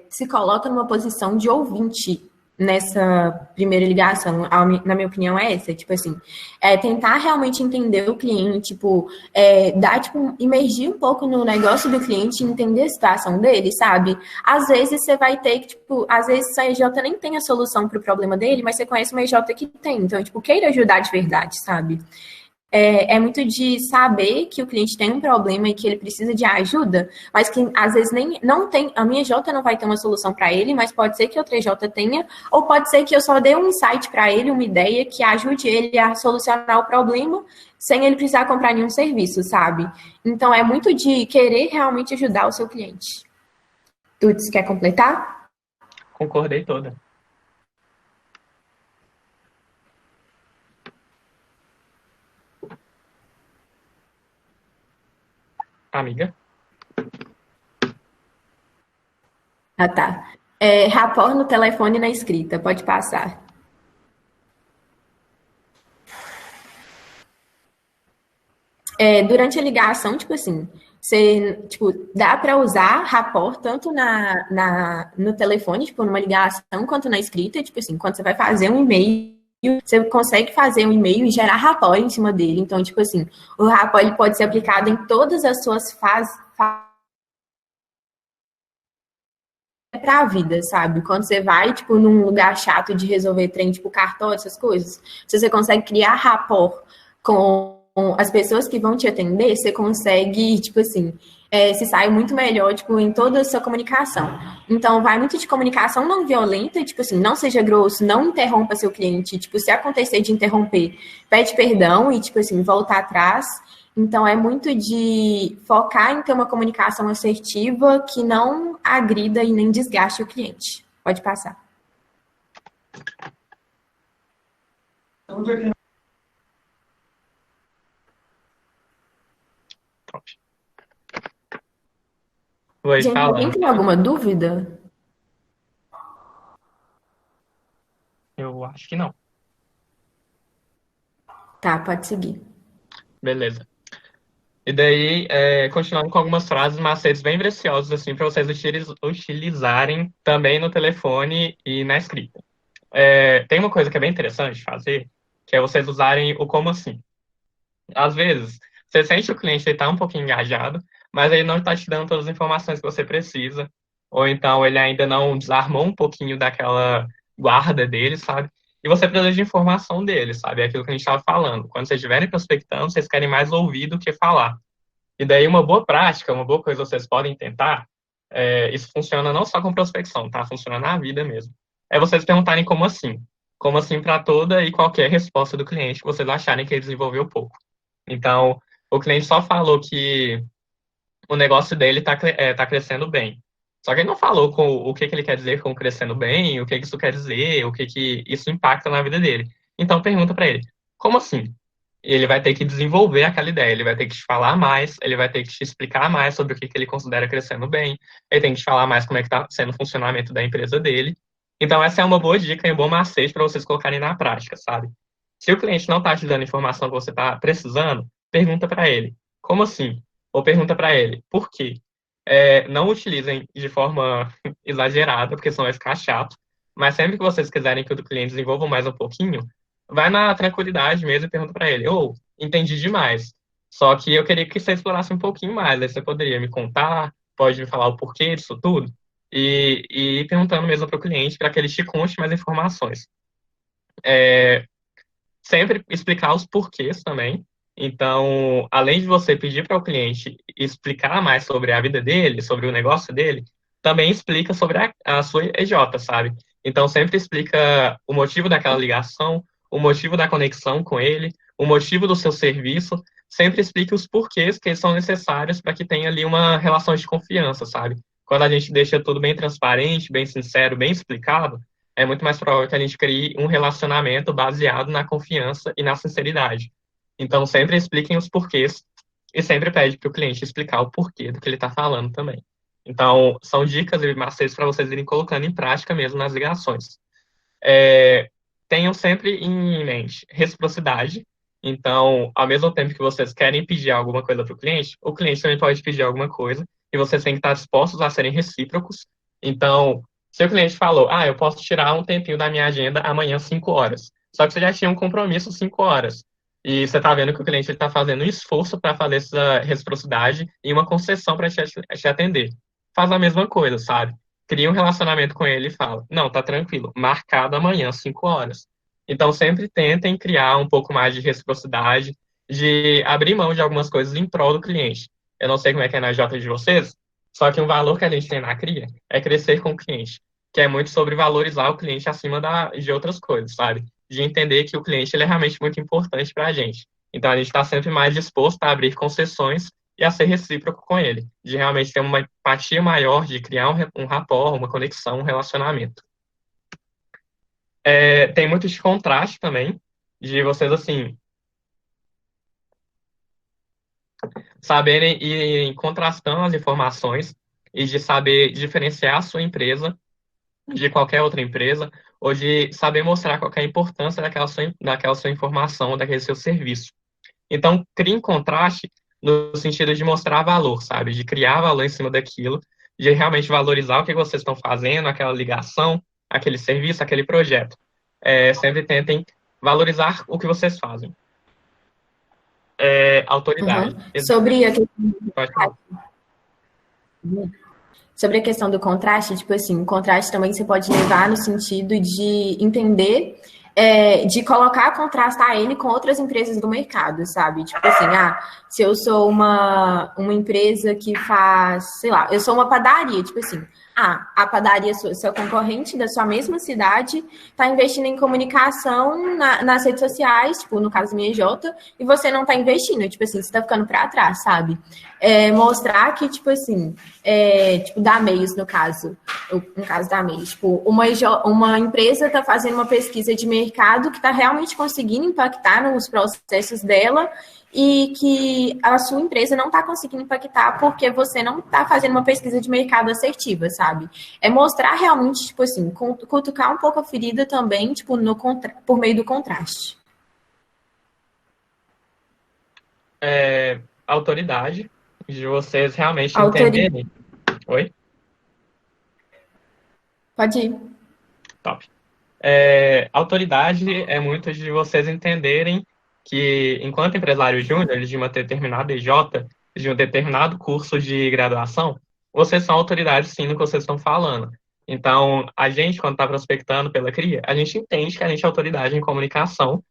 Se coloca numa posição de ouvinte nessa primeira ligação, na minha opinião é essa, tipo assim, tentar realmente entender o cliente, tipo, imergir um pouco no negócio do cliente, entender a situação dele, sabe? Às vezes você vai ter que, tipo, às vezes a EJ nem tem a solução para o problema dele, mas você conhece uma EJ que tem, então, tipo, queira ajudar de verdade, sabe? É muito de saber que o cliente tem um problema e que ele precisa de ajuda, mas que às vezes nem não tem, a minha J não vai ter uma solução para ele, mas pode ser que outra J tenha, ou pode ser que eu só dê um insight para ele, uma ideia que ajude ele a solucionar o problema sem ele precisar comprar nenhum serviço, sabe? Então é muito de querer realmente ajudar o seu cliente. Tuts, quer completar? Concordei toda. Amiga? Ah, tá. Rapport no telefone e na escrita, pode passar. Durante a ligação, tipo assim, dá para usar rapport tanto no telefone, tipo, numa ligação, quanto na escrita, tipo assim, quando você vai fazer um e-mail, você consegue fazer um e-mail e gerar rapport em cima dele. Então, tipo assim, o rapport ele pode ser aplicado em todas as suas fases para a vida, sabe? Quando você vai, tipo, num lugar chato de resolver trem, tipo, cartório, essas coisas, se você consegue criar rapport com as pessoas que vão te atender, você consegue, tipo assim, se sai muito melhor, tipo, em toda a sua comunicação. Então, vai muito de comunicação não violenta, tipo assim, não seja grosso, não interrompa seu cliente, tipo, se acontecer de interromper, pede perdão e, tipo assim, voltar atrás. Então, é muito de focar em ter uma comunicação assertiva que não agrida e nem desgaste o cliente. Pode passar. Oi, Gente, fala. alguém tem alguma dúvida? Eu acho que não. Tá, pode seguir. Beleza. E daí, continuando com algumas frases, macetes bem preciosos, assim, para vocês utilizarem também no telefone e na escrita. Tem uma coisa que é bem interessante de fazer, que é vocês usarem o como assim. Às vezes, você sente que o cliente está um pouquinho engajado, mas ele não está te dando todas as informações que você precisa, ou então ele ainda não desarmou um pouquinho daquela guarda dele, sabe? E você precisa de informação dele, sabe? É aquilo que a gente estava falando. Quando vocês estiverem prospectando, vocês querem mais ouvir do que falar. E daí uma boa prática, uma boa coisa que vocês podem tentar, isso funciona não só com prospecção, tá? Funciona na vida mesmo. É vocês perguntarem como assim. Como assim para toda e qualquer resposta do cliente que vocês acharem que ele desenvolveu pouco. Então, o cliente só falou que o negócio dele tá crescendo bem. Só que ele não falou o que ele quer dizer com crescendo bem, o que isso quer dizer, o que isso impacta na vida dele. Então, pergunta para ele, como assim? Ele vai ter que desenvolver aquela ideia, ele vai ter que te falar mais, ele vai ter que te explicar mais sobre o que ele considera crescendo bem, ele tem que te falar mais como é que está sendo o funcionamento da empresa dele. Então, essa é uma boa dica e um bom macete para vocês colocarem na prática, sabe? Se o cliente não está te dando a informação que você está precisando, pergunta para ele, como assim? Ou pergunta para ele, por quê? Não utilizem de forma exagerada, porque senão vai ficar chato, mas sempre que vocês quiserem que o cliente desenvolva mais um pouquinho, vai na tranquilidade mesmo e pergunta para ele, entendi demais, só que eu queria que você explorasse um pouquinho mais, aí você poderia me contar, pode me falar o porquê disso tudo, e ir perguntando mesmo para o cliente, para que ele te conte mais informações. Sempre explicar os porquês também. Então, além de você pedir para o cliente explicar mais sobre a vida dele, sobre o negócio dele, também explica sobre a sua EJ, sabe? Então, sempre explica o motivo daquela ligação, o motivo da conexão com ele, o motivo do seu serviço. Sempre explique os porquês que são necessários para que tenha ali uma relação de confiança, sabe? Quando a gente deixa tudo bem transparente, bem sincero, bem explicado, é muito mais provável que a gente crie um relacionamento baseado na confiança e na sinceridade. Então, sempre expliquem os porquês e sempre pede para o cliente explicar o porquê do que ele está falando também. Então, são dicas e macetes para vocês irem colocando em prática mesmo nas ligações. Tenham sempre em mente reciprocidade. Então, ao mesmo tempo que vocês querem pedir alguma coisa para o cliente também pode pedir alguma coisa e vocês têm que estar dispostos a serem recíprocos. Então, se o cliente falou, eu posso tirar um tempinho da minha agenda amanhã às 5 horas, só que você já tinha um compromisso às 5 horas, e você está vendo que o cliente está fazendo um esforço para fazer essa reciprocidade e uma concessão para te atender. Faz a mesma coisa, sabe? Cria um relacionamento com ele e fala, não, tá tranquilo, marcado amanhã às 5 horas. Então, sempre tentem criar um pouco mais de reciprocidade, de abrir mão de algumas coisas em prol do cliente. Eu não sei como é que é na J de vocês, só que um valor que a gente tem na CRIA é crescer com o cliente, que é muito sobre valorizar o cliente acima de outras coisas, sabe? De entender que o cliente ele é realmente muito importante para a gente. Então, a gente está sempre mais disposto a abrir concessões e a ser recíproco com ele, de realmente ter uma empatia maior, de criar um rapport, uma conexão, um relacionamento. Tem muito de contraste também, de vocês, assim, saberem ir contrastando as informações e de saber diferenciar a sua empresa de qualquer outra empresa, ou de saber mostrar qual é a importância daquela sua informação, daquele seu serviço. Então, crie um contraste no sentido de mostrar valor, sabe? De criar valor em cima daquilo, de realmente valorizar o que vocês estão fazendo, aquela ligação, aquele serviço, aquele projeto. Sempre tentem valorizar o que vocês fazem. Autoridade. Sobre a Pode falar. Sobre a questão do contraste, tipo assim, o contraste também você pode levar no sentido de entender, de colocar, contrastar ele com outras empresas do mercado, sabe? Tipo assim, se eu sou uma empresa que faz, sei lá, eu sou uma padaria, tipo assim, a padaria, seu concorrente da sua mesma cidade, está investindo em comunicação nas redes sociais, tipo, no caso minha J, e você não está investindo, tipo assim, você está ficando para trás, sabe? Mostrar que, tipo assim, tipo, da Meios, no caso da Meios, tipo, uma empresa está fazendo uma pesquisa de mercado que está realmente conseguindo impactar nos processos dela e que a sua empresa não está conseguindo impactar porque você não está fazendo uma pesquisa de mercado assertiva, sabe? Mostrar realmente, tipo assim, cutucar um pouco a ferida também, tipo, por meio do contraste. Autoridade, de vocês realmente entenderem. Oi? Pode ir. Top. Autoridade é muito de vocês entenderem que, enquanto empresário júnior, de uma determinada EJ, de um determinado curso de graduação, vocês são autoridades sim no que vocês estão falando. Então, a gente, quando está prospectando pela CRIA, a gente entende que a gente é autoridade em comunicação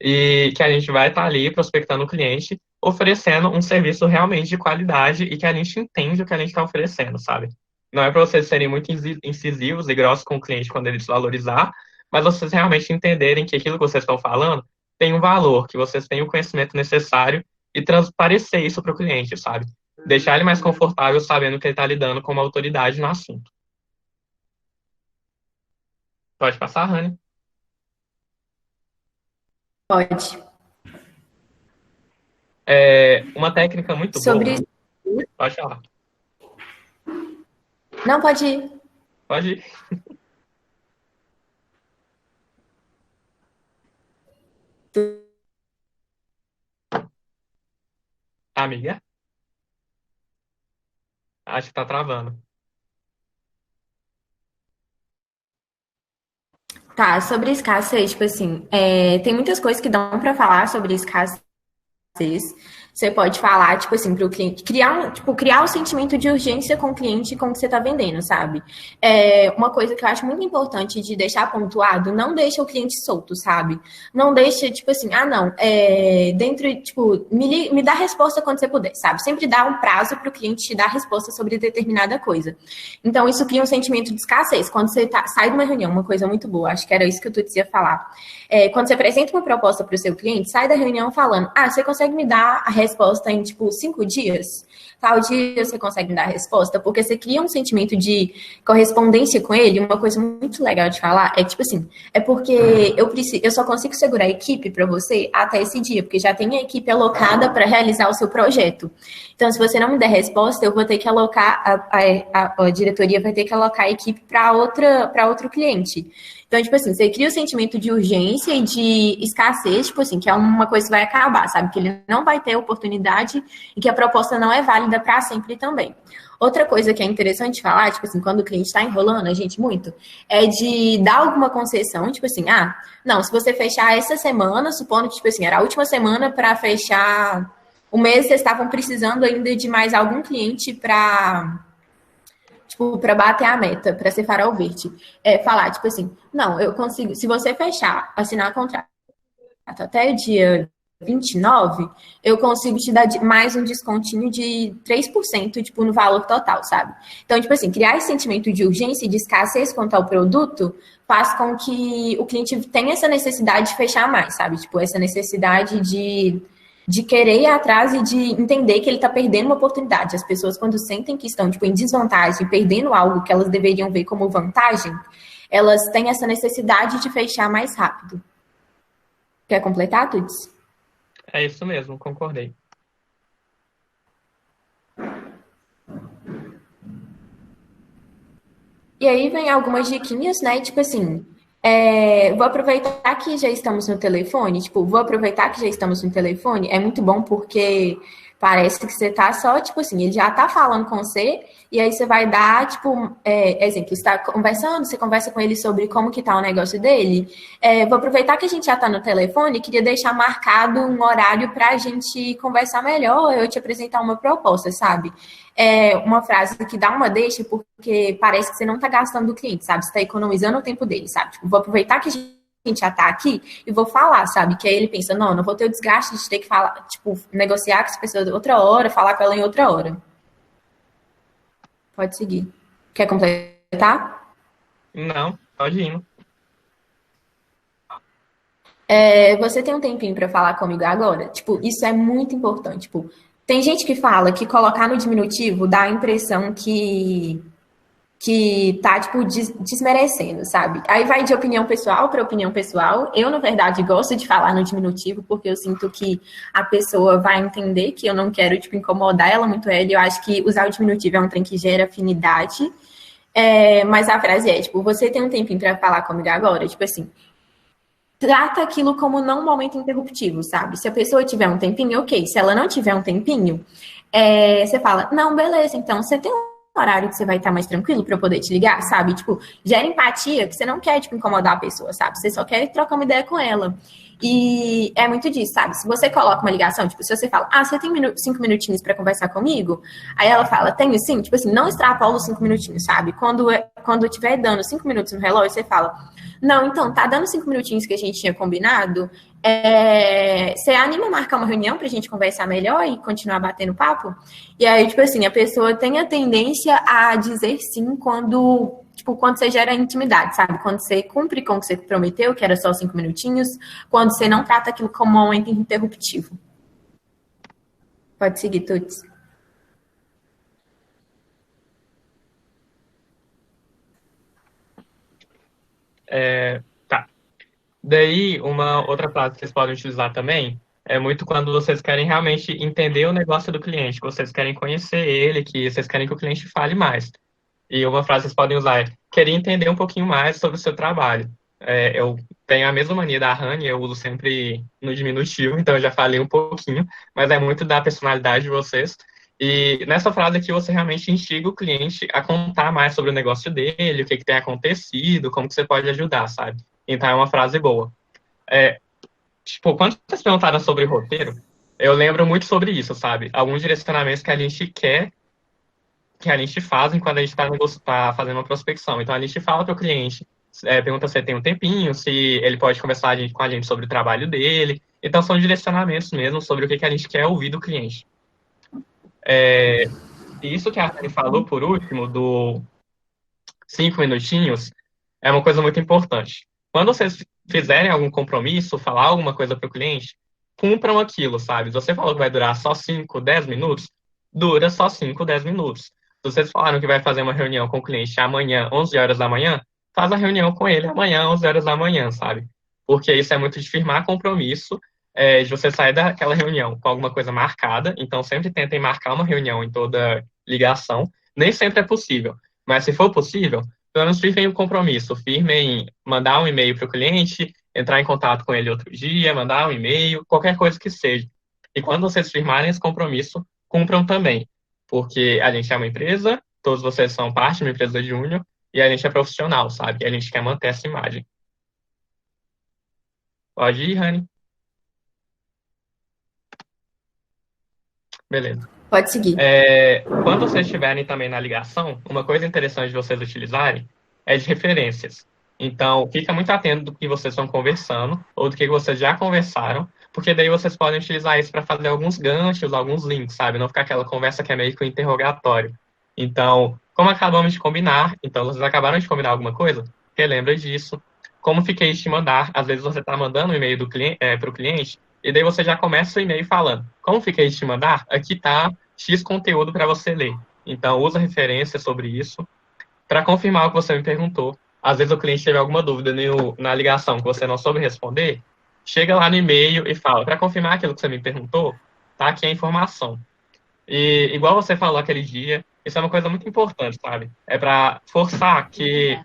e que a gente vai estar ali prospectando o cliente, oferecendo um serviço realmente de qualidade e que a gente entende o que a gente está oferecendo, sabe? Não é para vocês serem muito incisivos e grossos com o cliente quando ele desvalorizar, mas vocês realmente entenderem que aquilo que vocês estão falando tem um valor, que vocês têm o conhecimento necessário e transparecer isso para o cliente, sabe? Deixar ele mais confortável sabendo que ele está lidando com uma autoridade no assunto. Pode passar, Rani. Pode. Uma técnica muito Sobre. boa. Pode falar. Não, pode ir. Pode ir. Amiga? Acho que tá travando. Tá, sobre escassez, tipo assim, tem muitas coisas que dão pra falar sobre escassez. Você pode falar, tipo assim, para o cliente, criar um sentimento de urgência com o cliente com o que você está vendendo, sabe? Uma coisa que eu acho muito importante de deixar pontuado, não deixa o cliente solto, sabe? Não deixa, tipo assim, me dá a resposta quando você puder, sabe? Sempre dá um prazo para o cliente te dar a resposta sobre determinada coisa. Então, isso cria um sentimento de escassez. Quando você sai de uma reunião, uma coisa muito boa, acho que era isso que eu ia falar. Quando você apresenta uma proposta para o seu cliente, sai da reunião falando, você consegue me dar a resposta em, 5 dias? Tal dia você consegue me dar a resposta? Porque você cria um sentimento de correspondência com ele. Uma coisa muito legal de falar é, porque eu só consigo segurar a equipe para você até esse dia, porque já tem a equipe alocada para realizar o seu projeto. Então, se você não me der resposta, eu vou ter que alocar, a diretoria vai ter que alocar a equipe para outro cliente. Então, você cria o sentimento de urgência e de escassez, que é uma coisa que vai acabar, sabe? Que ele não vai ter oportunidade e que a proposta não é válida para sempre também. Outra coisa que é interessante falar, quando o cliente está enrolando a gente muito, é de dar alguma concessão, não, se você fechar essa semana, supondo que, era a última semana para fechar o mês, vocês estavam precisando ainda de mais algum cliente para bater a meta, para ser farol verde. Falar, não, eu consigo, se você fechar, assinar o contrato até o dia 29, eu consigo te dar mais um descontinho de 3%, no valor total, sabe? Então, criar esse sentimento de urgência e de escassez quanto ao produto faz com que o cliente tenha essa necessidade de fechar mais, sabe? Essa necessidade de querer ir atrás e de entender que ele está perdendo uma oportunidade. As pessoas, quando sentem que estão em desvantagem, perdendo algo que elas deveriam ver como vantagem, elas têm essa necessidade de fechar mais rápido. Quer completar, Tudes? É isso mesmo, concordei. E aí vem algumas diquinhas, né? Vou aproveitar que já estamos no telefone. É muito bom porque parece que você tá só, ele já tá falando com você, e aí você vai dar, exemplo, você está conversando, você conversa com ele sobre como que tá o negócio dele. Vou aproveitar que a gente já tá no telefone, queria deixar marcado um horário pra gente conversar melhor, eu te apresentar uma proposta, sabe? Uma frase que dá uma deixa, porque parece que você não tá gastando do cliente, sabe? Você tá economizando o tempo dele, sabe? Vou aproveitar que a gente já tá aqui e vou falar, sabe? Que aí ele pensa, não vou ter o desgaste de ter que falar, negociar com essa pessoa outra hora, falar com ela em outra hora. Pode seguir. Quer completar? Não, pode ir. Você tem um tempinho para falar comigo agora? Isso é muito importante. Tem gente que fala que colocar no diminutivo dá a impressão que tá, desmerecendo, sabe? Aí vai de opinião pessoal para opinião pessoal. Eu, na verdade, gosto de falar no diminutivo, porque eu sinto que a pessoa vai entender que eu não quero, incomodar ela muito. Eu acho que usar o diminutivo é um trem que gera afinidade. Mas a frase é, você tem um tempinho para falar comigo agora? Trata aquilo como não um momento interruptivo, sabe? Se a pessoa tiver um tempinho, ok. Se ela não tiver um tempinho, você fala, não, beleza, então você tem um horário que você vai estar mais tranquilo para eu poder te ligar, sabe? Gera empatia, que você não quer, incomodar a pessoa, sabe? Você só quer trocar uma ideia com ela. E é muito disso, sabe? Se você coloca uma ligação, se você fala, você tem 5 minutinhos para conversar comigo? Aí ela fala, tenho sim, não extrapola os 5 minutinhos, sabe? Quando quando estiver dando 5 minutos no relógio, você fala, não, então, tá dando 5 minutinhos que a gente tinha combinado, você anima a marcar uma reunião pra gente conversar melhor e continuar batendo papo? E aí, tipo assim, a pessoa tem a tendência a dizer sim quando você gera intimidade, sabe? Quando você cumpre com o que você prometeu, que era só 5 minutinhos, quando você não trata aquilo como um momento interruptivo. Pode seguir, Tuts. Tá. Daí, uma outra frase que vocês podem utilizar também é muito quando vocês querem realmente entender o negócio do cliente, que vocês querem conhecer ele, que vocês querem que o cliente fale mais. E uma frase que vocês podem usar é: queria entender um pouquinho mais sobre o seu trabalho. Eu tenho a mesma mania da Rani, eu uso sempre no diminutivo, então eu já falei um pouquinho, mas é muito da personalidade de vocês. E nessa frase aqui você realmente instiga o cliente a contar mais sobre o negócio dele, o que tem acontecido, como que você pode ajudar, sabe? Então é uma frase boa. Quando vocês perguntaram sobre roteiro, eu lembro muito sobre isso, sabe? Alguns direcionamentos que a gente quer que a gente faz quando a gente está fazendo uma prospecção. Então, a gente fala para o cliente, pergunta se ele tem um tempinho, se ele pode conversar com a gente sobre o trabalho dele. Então, são direcionamentos mesmo sobre o que a gente quer ouvir do cliente. E isso que a Rani falou, por último, do 5 minutinhos, é uma coisa muito importante. Quando vocês fizerem algum compromisso, falar alguma coisa para o cliente, cumpram aquilo, sabe? Se você falou que vai durar só 5, 10 minutos, dura só 5, 10 minutos. Se vocês falaram que vai fazer uma reunião com o cliente amanhã, 11 horas da manhã, faz a reunião com ele amanhã, 11 horas da manhã, sabe? Porque isso é muito de firmar compromisso, de você sair daquela reunião com alguma coisa marcada. Então, sempre tentem marcar uma reunião em toda ligação. Nem sempre é possível, mas se for possível, pelo menos firmem o compromisso. Firmem mandar um e-mail para o cliente, entrar em contato com ele outro dia, mandar um e-mail, qualquer coisa que seja. E quando vocês firmarem esse compromisso, cumpram também. Porque a gente é uma empresa, todos vocês são parte de uma empresa júnior, e a gente é profissional, sabe? E a gente quer manter essa imagem. Pode ir, Rani. Beleza. Pode seguir. Quando vocês estiverem também na ligação, uma coisa interessante de vocês utilizarem é de referências. Então, fica muito atento do que vocês estão conversando, ou do que vocês já conversaram, porque daí vocês podem utilizar isso para fazer alguns ganchos, alguns links, sabe? Não ficar aquela conversa que é meio que um interrogatório. Então, como acabamos de combinar, então vocês acabaram de combinar alguma coisa, relembra disso. Como fiquei de te mandar, às vezes você está mandando um e-mail para o cliente, e daí você já começa o e-mail falando: como fiquei de te mandar, aqui está X conteúdo para você ler. Então, usa referência sobre isso. Para confirmar o que você me perguntou, às vezes o cliente teve alguma dúvida na ligação que você não soube responder, chega lá no e-mail e fala: para confirmar aquilo que você me perguntou, tá aqui a informação. E igual você falou aquele dia, isso é uma coisa muito importante, sabe? É para forçar que...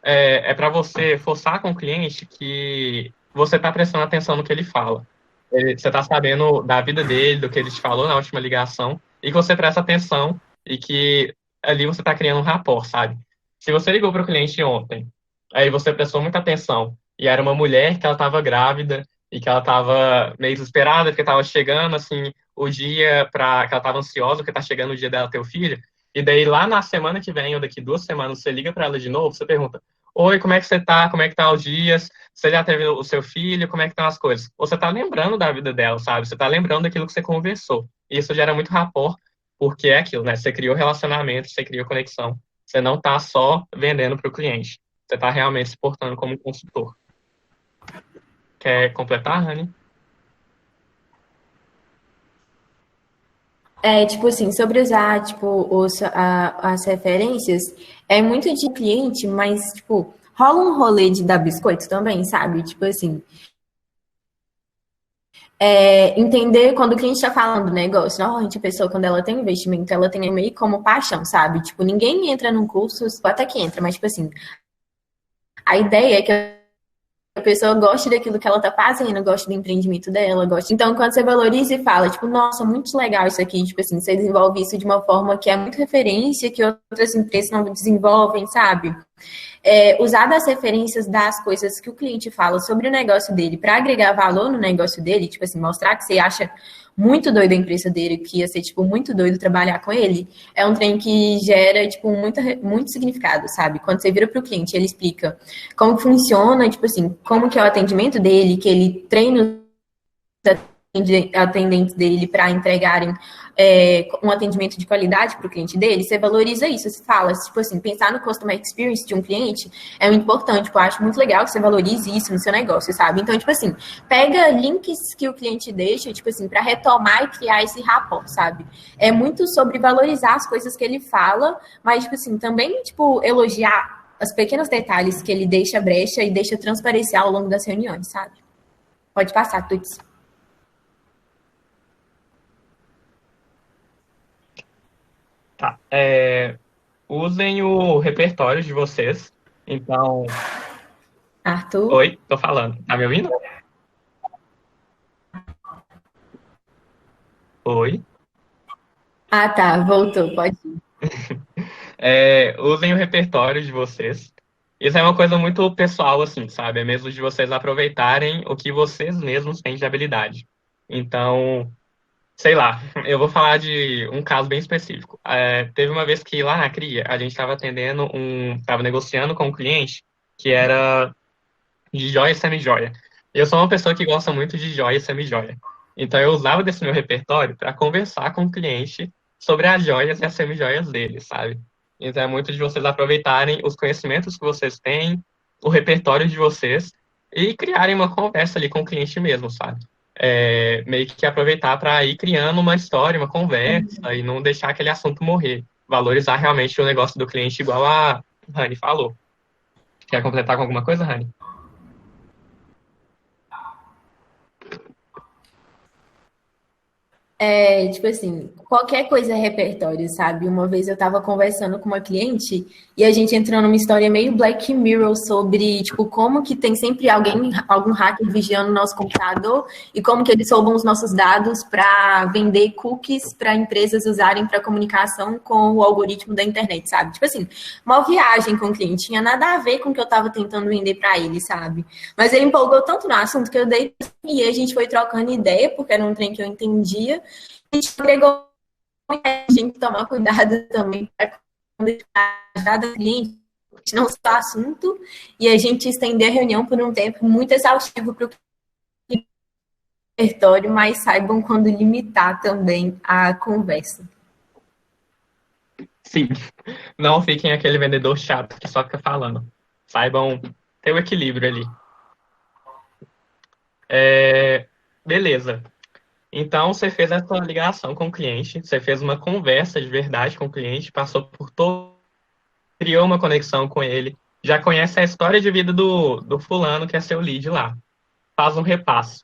É para você forçar com o cliente que você está prestando atenção no que ele fala. Você está sabendo da vida dele, do que ele te falou na última ligação, e que você presta atenção e que ali você está criando um rapport, sabe? Se você ligou para o cliente ontem, aí você prestou muita atenção, e era uma mulher que ela estava grávida, e que ela estava meio desesperada, porque estava chegando, assim, o dia que ela estava ansiosa, porque está chegando o dia dela ter o filho, e daí lá na semana que vem, ou daqui 2 semanas, você liga para ela de novo, você pergunta: oi, como é que você tá? Como é que tá os dias? Você já teve o seu filho? Como é que estão as coisas? Você tá lembrando da vida dela, sabe? Você tá lembrando daquilo que você conversou. E isso gera muito rapport, porque é aquilo, né? Você criou relacionamento, você criou conexão. Você não tá só vendendo para o cliente. Você tá realmente se portando como consultor. Quer completar, Rani? Tipo assim, sobre usar, tipo, as referências, é muito de cliente, mas, tipo, rola um rolê de dar biscoito também, sabe? Tipo assim, entender quando o cliente está falando do negócio. Normalmente a pessoa, quando ela tem investimento, ela tem meio como paixão, sabe? Tipo, ninguém entra num curso, até que entra, mas, tipo assim, a ideia é que a pessoa goste daquilo que ela tá fazendo, goste do empreendimento dela, goste. Então, quando você valoriza e fala, tipo, nossa, muito legal isso aqui, tipo assim, você desenvolve isso de uma forma que é muito referência, que outras empresas não desenvolvem, sabe? usar das referências das coisas que o cliente fala sobre o negócio dele para agregar valor no negócio dele, tipo assim, mostrar que você acha muito doido a empresa dele, que ia ser, tipo, muito doido trabalhar com ele, é um trem que gera, tipo, muito significado, sabe? Quando você vira para o cliente, ele explica como funciona, tipo assim, como que é o atendimento dele, que ele treina atendentes dele para entregarem um atendimento de qualidade para o cliente dele, você valoriza isso. Você fala, tipo assim, pensar no customer experience de um cliente é muito importante. Tipo, eu acho muito legal que você valorize isso no seu negócio, sabe? Então, tipo assim, pega links que o cliente deixa, tipo assim, para retomar e criar esse rapport, sabe? É muito sobre valorizar as coisas que ele fala, mas, tipo assim, também, tipo, elogiar os pequenos detalhes que ele deixa brecha e deixa transparecer ao longo das reuniões, sabe? Pode passar, Tuts. Tá. Usem o repertório de vocês. Então, Arthur? oi, tô falando. Tá me ouvindo? Oi. Ah, tá, voltou, pode ir. Usem o repertório de vocês. Isso é uma coisa muito pessoal, assim, sabe? É mesmo de vocês aproveitarem o que vocês mesmos têm de habilidade. Então, sei lá, eu vou falar de um caso bem específico. Teve uma vez que lá na CRIA, a gente estava negociando com um cliente que era de joia e semi-joia. Eu sou uma pessoa que gosta muito de joia e semi-joia. Então eu usava desse meu repertório para conversar com o cliente sobre as joias e as semi-joias dele, sabe? Então é muito de vocês aproveitarem os conhecimentos que vocês têm, o repertório de vocês e criarem uma conversa ali com o cliente mesmo, sabe? Meio que aproveitar para ir criando uma história, uma conversa e não deixar aquele assunto morrer. Valorizar realmente o negócio do cliente, igual a Rani falou. Quer completar com alguma coisa, Rani? Tipo assim, qualquer coisa é repertório, sabe? Uma vez eu tava conversando com uma cliente e a gente entrou numa história meio Black Mirror sobre, tipo, como que tem sempre algum hacker vigiando o nosso computador e como que eles roubam os nossos dados para vender cookies para empresas usarem para comunicação com o algoritmo da internet, sabe? Tipo assim, uma viagem com o cliente, tinha nada a ver com o que eu tava tentando vender para ele, sabe? Mas ele empolgou tanto no assunto que eu dei e a gente foi trocando ideia, porque era um trem que eu entendia. A gente pegou, a gente tomar cuidado também para quando cada cliente não só assunto e a gente estender a reunião por um tempo muito exaustivo para o repertório, mas saibam quando limitar também a conversa. Sim. Não fiquem aquele vendedor chato que só fica falando. Saibam ter o equilíbrio ali. Beleza. Então, você fez essa ligação com o cliente, você fez uma conversa de verdade com o cliente, passou por todo, criou uma conexão com ele, já conhece a história de vida do fulano que é seu lead lá. Faz um repasso.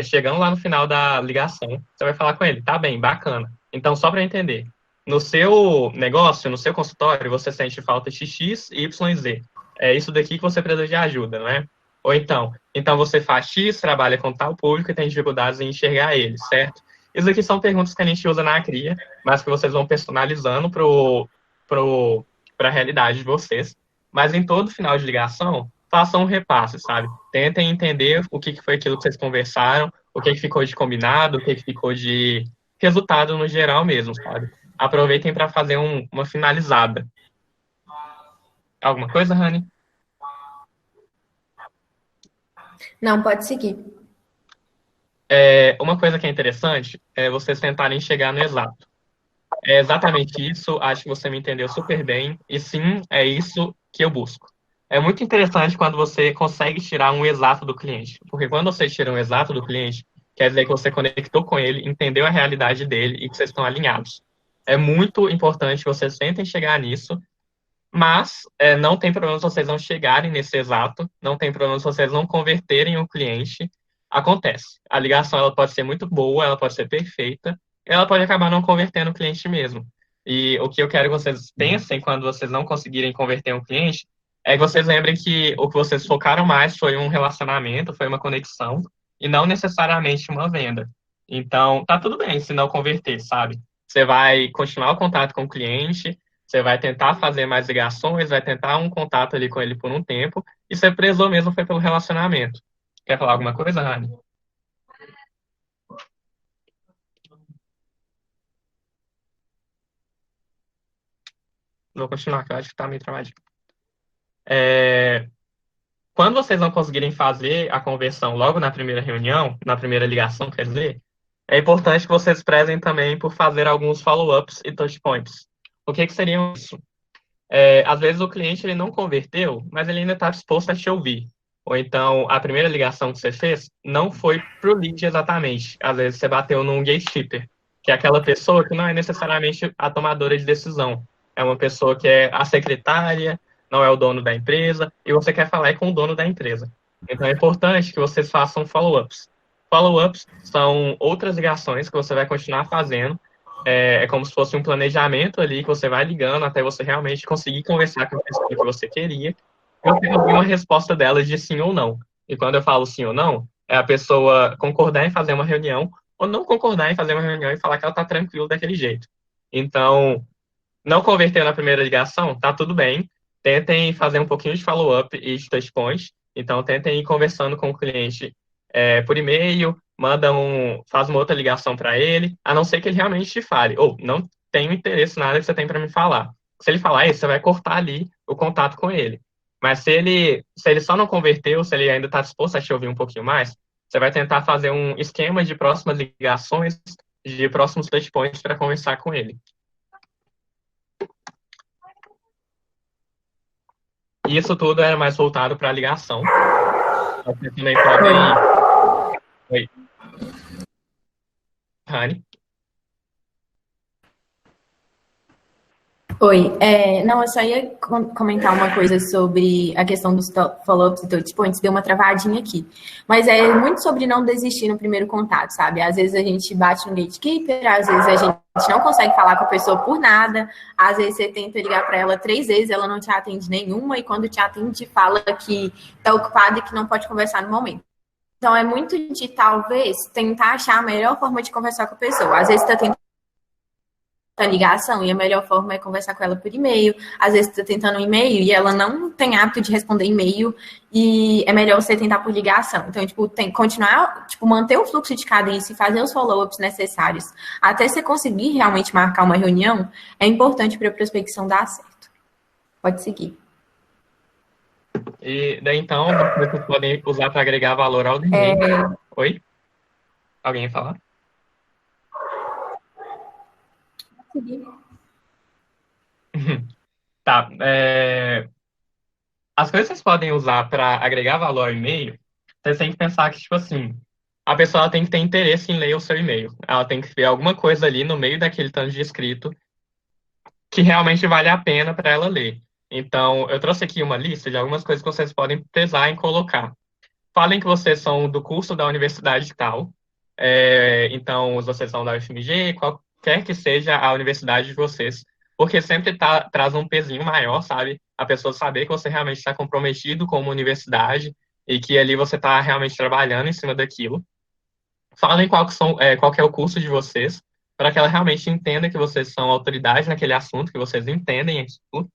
Chegando lá no final da ligação, você vai falar com ele, tá bem, bacana. Então, só para entender, no seu negócio, no seu consultório, você sente falta de X, Y e Z. É isso daqui que você precisa de ajuda, não é? Ou então você faz X, trabalha com tal público e tem dificuldades em enxergar ele, certo? Isso aqui são perguntas que a gente usa na CRIA, mas que vocês vão personalizando para a realidade de vocês. Mas em todo final de ligação, façam um repasse, sabe? Tentem entender o que foi aquilo que vocês conversaram, o que ficou de combinado, o que ficou de resultado no geral mesmo, sabe? Aproveitem para fazer uma finalizada. Alguma coisa, Rani? Não, pode seguir. Uma coisa que é interessante é vocês tentarem chegar no exato. É exatamente isso, acho que você me entendeu super bem, e sim, é isso que eu busco. É muito interessante quando você consegue tirar um exato do cliente, porque quando você tira um exato do cliente, quer dizer que você conectou com ele, entendeu a realidade dele e que vocês estão alinhados. É muito importante que vocês tentem chegar nisso, mas não tem problema se vocês não chegarem nesse exato, não tem problema se vocês não converterem o cliente. Acontece. A ligação ela pode ser muito boa, ela pode ser perfeita, ela pode acabar não convertendo o cliente mesmo. E o que eu quero que vocês pensem quando vocês não conseguirem converter um cliente é que vocês lembrem que o que vocês focaram mais foi um relacionamento, foi uma conexão, e não necessariamente uma venda. Então, tá tudo bem se não converter, sabe? Você vai continuar o contato com o cliente, Você vai tentar fazer mais ligações, vai tentar um contato ali com ele por um tempo, e você prezou mesmo foi pelo relacionamento. Quer falar alguma coisa, Rani? Vou continuar, que eu acho que tá meio travadinho. Quando vocês não conseguirem fazer a conversão logo na primeira reunião, na primeira ligação, quer dizer, é importante que vocês prezem também por fazer alguns follow-ups e touch points. O que seriam isso? Às vezes o cliente ele não converteu, mas ele ainda está disposto a te ouvir. Ou então, a primeira ligação que você fez não foi para o lead exatamente. Às vezes você bateu num gatekeeper, que é aquela pessoa que não é necessariamente a tomadora de decisão. É uma pessoa que é a secretária, não é o dono da empresa, e você quer falar com o dono da empresa. Então é importante que vocês façam follow-ups. Follow-ups são outras ligações que você vai continuar fazendo. É como se fosse um planejamento ali que você vai ligando até você realmente conseguir conversar com a pessoa que você queria. Eu tenho uma resposta dela de sim ou não. E quando eu falo sim ou não, é a pessoa concordar em fazer uma reunião ou não concordar em fazer uma reunião e falar que ela está tranquila daquele jeito. Então, não converteu na primeira ligação, tá tudo bem. Tentem fazer um pouquinho de follow-up e de touch points. Então, tentem ir conversando com o cliente por e-mail, faz uma outra ligação para ele, a não ser que ele realmente te fale, ou não tenho interesse nada que você tem para me falar. Se ele falar isso, você vai cortar ali o contato com ele. Mas se ele só não converteu, se ele ainda está disposto a te ouvir um pouquinho mais, você vai tentar fazer um esquema de próximas ligações, de próximos touch points para conversar com ele. E isso tudo era mais voltado para a ligação. Você também pode... Oi. Rani? Oi, não, eu só ia comentar uma coisa sobre a questão dos follow-ups e touch points, deu uma travadinha aqui. Mas é muito sobre não desistir no primeiro contato, sabe? Às vezes a gente bate no gatekeeper, às vezes a gente não consegue falar com a pessoa por nada, às vezes você tenta ligar para ela 3 vezes, ela não te atende nenhuma, e quando te atende, fala que está ocupada e que não pode conversar no momento. Então é muito de, talvez, tentar achar a melhor forma de conversar com a pessoa. Às vezes está tentando ligação e a melhor forma é conversar com ela por e-mail. Às vezes você está tentando um e-mail e ela não tem hábito de responder e-mail e é melhor você tentar por ligação. Então, tem que continuar, manter o fluxo de cadência e fazer os follow-ups necessários até você conseguir realmente marcar uma reunião, é importante para a prospecção dar certo. Pode seguir. E daí, então, vocês podem usar para agregar valor ao e-mail. Oi? Alguém ia falar? Tá. As coisas que vocês podem usar para agregar valor ao e-mail, vocês têm que pensar que, a pessoa tem que ter interesse em ler o seu e-mail. Ela tem que ver alguma coisa ali no meio daquele tanto de escrito que realmente vale a pena para ela ler. Então, eu trouxe aqui uma lista de algumas coisas que vocês podem pesar em colocar. Falem que vocês são do curso da universidade tal. Então, vocês são da UFMG, qualquer que seja a universidade de vocês. Porque sempre traz um pezinho maior, sabe? A pessoa saber que você realmente está comprometido com uma universidade e que ali você está realmente trabalhando em cima daquilo. Falem qual que é o curso de vocês, para que ela realmente entenda que vocês são autoridade naquele assunto, que vocês entendem aquilo.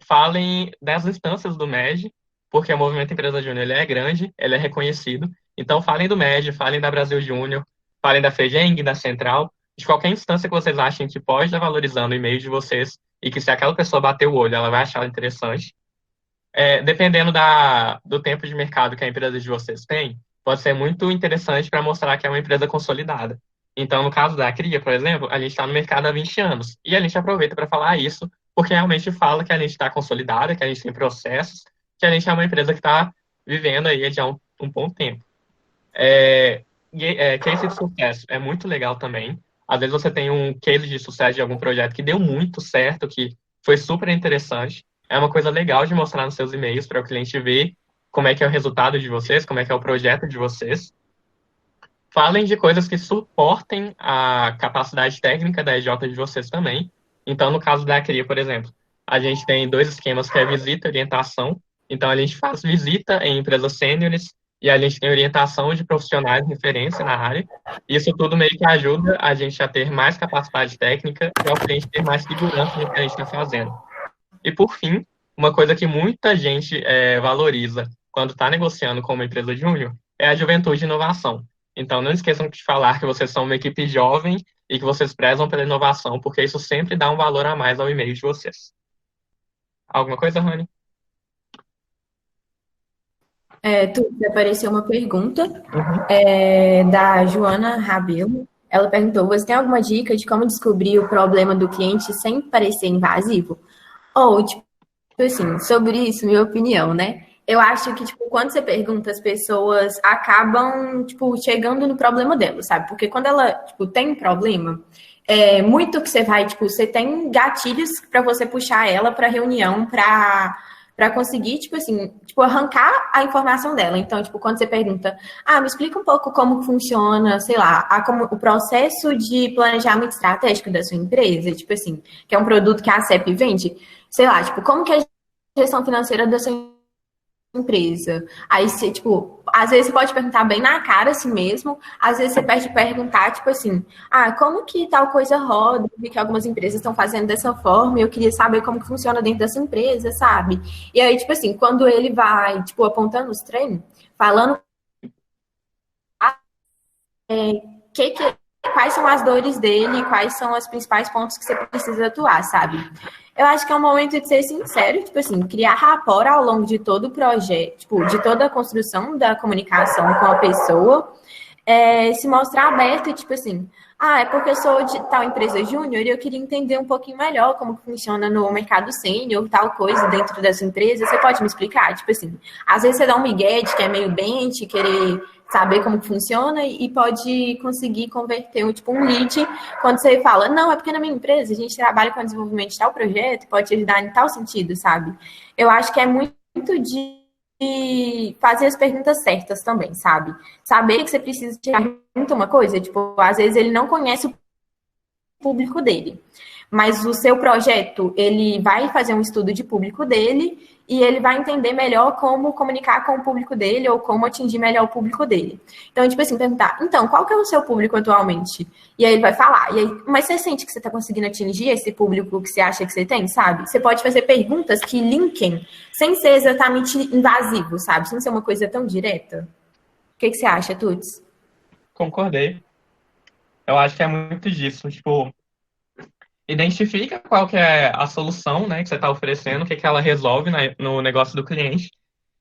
Falem das instâncias do MED, porque o Movimento Empresa Júnior ele é grande, ele é reconhecido. Então, falem do MED, falem da Brasil Júnior, falem da FEGENG, da Central, de qualquer instância que vocês achem que pode estar valorizando o e-mail de vocês e que se aquela pessoa bater o olho, ela vai achar interessante. Dependendo do tempo de mercado que a empresa de vocês tem, pode ser muito interessante para mostrar que é uma empresa consolidada. Então, no caso da CRIA, por exemplo, a gente está no mercado há 20 anos. E a gente aproveita para falar isso, porque realmente fala que a gente está consolidada, que a gente tem processos, que a gente é uma empresa que está vivendo aí já há um bom tempo. Case de sucesso é muito legal também. Às vezes você tem um case de sucesso de algum projeto que deu muito certo, que foi super interessante. É uma coisa legal de mostrar nos seus e-mails para o cliente ver como é que é o resultado de vocês, como é que é o projeto de vocês. Falem de coisas que suportem a capacidade técnica da EJ de vocês também. Então, no caso da CRIA, por exemplo, a gente tem 2 esquemas que é visita e orientação. Então, a gente faz visita em empresas sêniores e a gente tem orientação de profissionais de referência na área. Isso tudo meio que ajuda a gente a ter mais capacidade técnica e ao cliente ter mais segurança no que a gente está fazendo. E, por fim, uma coisa que muita gente valoriza quando está negociando com uma empresa júnior é a juventude e inovação. Então, não esqueçam de falar que vocês são uma equipe jovem e que vocês prezam pela inovação, porque isso sempre dá um valor a mais ao e-mail de vocês. Alguma coisa, Rani? Apareceu uma pergunta da Joana Rabelo. Ela perguntou: você tem alguma dica de como descobrir o problema do cliente sem parecer invasivo? Ou, tipo assim, sobre isso, minha opinião, né? Eu acho que, tipo, quando você pergunta, as pessoas acabam, tipo, chegando no problema dela, sabe? Porque quando ela, tipo, tem um problema, muito que você vai, tipo, você tem gatilhos para você puxar ela para reunião, para conseguir, tipo assim, tipo, arrancar a informação dela. Então, tipo, quando você pergunta, me explica um pouco como funciona, sei lá, como o processo de planejamento estratégico da sua empresa, tipo assim, que é um produto que a CEP vende, sei lá, tipo, como que é a gestão financeira da sua empresa. Aí você, tipo, às vezes você pode perguntar bem na cara assim mesmo, às vezes você pode perguntar, tipo assim, como que tal coisa roda, vi que algumas empresas estão fazendo dessa forma, e eu queria saber como que funciona dentro dessa empresa, sabe? E aí, tipo assim, quando ele vai, tipo, apontando os treinos, falando quais são as dores dele, quais são os principais pontos que você precisa atuar, sabe? Eu acho que é um momento de ser sincero, tipo assim, criar rapport ao longo de todo o projeto, tipo, de toda a construção da comunicação com a pessoa, se mostrar aberto e, tipo assim, é porque eu sou de tal empresa júnior e eu queria entender um pouquinho melhor como funciona no mercado sênior, tal coisa dentro dessa empresa, você pode me explicar? Tipo assim, às vezes você dá um migué de que é meio bench, querer saber como funciona e pode conseguir converter um lead quando você fala, não, é porque na minha empresa a gente trabalha com o desenvolvimento de tal projeto, pode te ajudar em tal sentido, sabe? Eu acho que é muito de fazer as perguntas certas também, sabe? Saber que você precisa tirar uma coisa, tipo, às vezes ele não conhece o público dele, mas o seu projeto, ele vai fazer um estudo de público dele e ele vai entender melhor como comunicar com o público dele ou como atingir melhor o público dele. Então, tipo assim, perguntar, então, qual que é o seu público atualmente? E aí ele vai falar, mas você sente que você está conseguindo atingir esse público que você acha que você tem, sabe? Você pode fazer perguntas que linkem, sem ser exatamente invasivo, sabe? Sem ser uma coisa tão direta. O que você acha, Tuts? Concordei. Eu acho que é muito disso, tipo, identifica qual que é a solução, né, que você está oferecendo, o que ela resolve no negócio do cliente,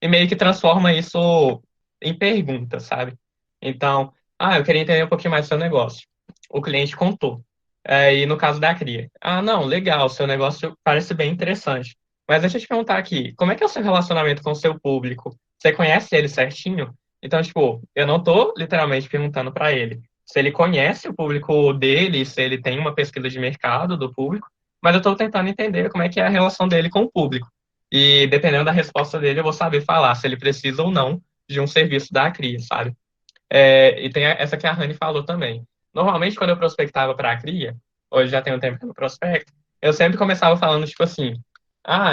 e meio que transforma isso em pergunta, sabe? Então, eu queria entender um pouquinho mais do seu negócio. O cliente contou. E no caso da cria, não, legal, seu negócio parece bem interessante. Mas deixa eu te perguntar aqui, como é que é o seu relacionamento com o seu público? Você conhece ele certinho? Então, tipo, eu não tô literalmente perguntando para ele se ele conhece o público dele, se ele tem uma pesquisa de mercado do público, mas eu estou tentando entender como é que é a relação dele com o público. E dependendo da resposta dele, eu vou saber falar se ele precisa ou não de um serviço da CRIA, sabe? E tem essa que a Rani falou também. Normalmente, quando eu prospectava para a CRIA, hoje já tem um tempo que eu não prospecto, eu sempre começava falando, tipo assim,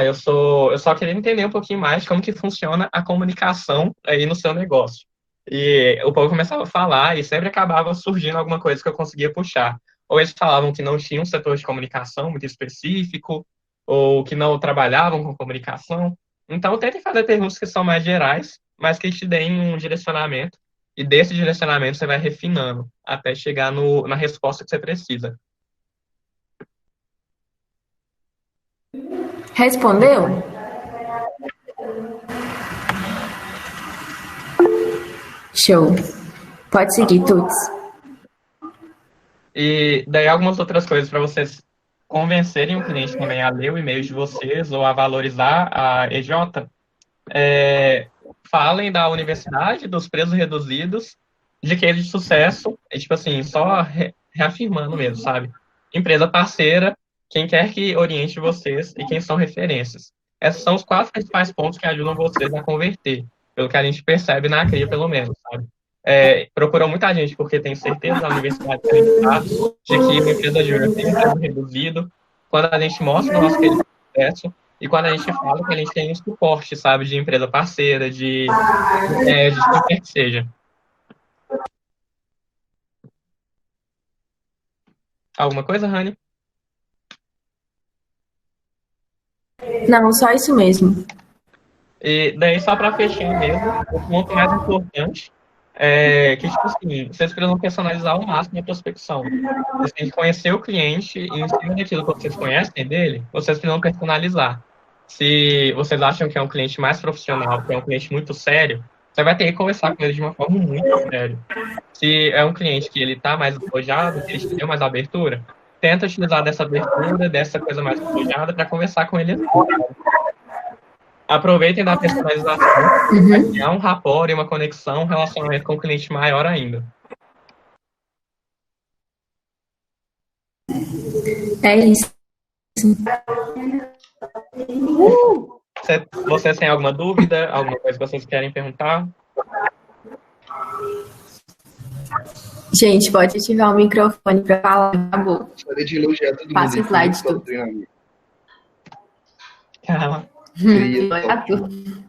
eu só queria entender um pouquinho mais como que funciona a comunicação aí no seu negócio. E o povo começava a falar e sempre acabava surgindo alguma coisa que eu conseguia puxar. Ou eles falavam que não tinha um setor de comunicação muito específico, ou que não trabalhavam com comunicação. Então, tentem fazer perguntas que são mais gerais, mas que te deem um direcionamento. E desse direcionamento você vai refinando até chegar na resposta que você precisa. Respondeu? Show. Pode seguir, Tuts. E daí algumas outras coisas para vocês convencerem o cliente também a ler o e-mail de vocês ou a valorizar a EJ. Falem da universidade, dos preços reduzidos, de case de sucesso, tipo assim, só reafirmando mesmo, sabe? Empresa parceira, quem quer que oriente vocês e quem são referências. Esses são os 4 principais pontos que ajudam vocês a converter, pelo que a gente percebe na CRIA, pelo menos, sabe? Procurou muita gente porque tem certeza da universidade de que uma empresa júnior tem um preço reduzido. Quando a gente mostra o nosso case de sucesso, E quando a gente fala que a gente tem um suporte, sabe, de empresa parceira, de quem quer que seja. Alguma coisa, Rani? Não, só isso mesmo. E daí, só para fechar mesmo, o ponto mais importante é que, tipo assim, vocês precisam personalizar ao máximo a prospecção. Vocês têm que conhecer o cliente e, em cima daquilo que vocês conhecem dele, vocês precisam personalizar. Se vocês acham que é um cliente mais profissional, que é um cliente muito sério, você vai ter que conversar com ele de uma forma muito séria. Se é um cliente que ele está mais despojado, que ele te deu mais abertura, tenta utilizar dessa abertura, dessa coisa mais despojada, para conversar com ele. Aproveitem da personalização para criar um rapport e uma conexão, um relacionamento com o cliente maior ainda. É isso. Vocês têm alguma dúvida? Alguma coisa que vocês querem perguntar? Gente, pode ativar o microfone para falar. Acabou. Gostaria de elogiar todo mundo. Passa o slide, tu. Calma. Queria Olha tudo.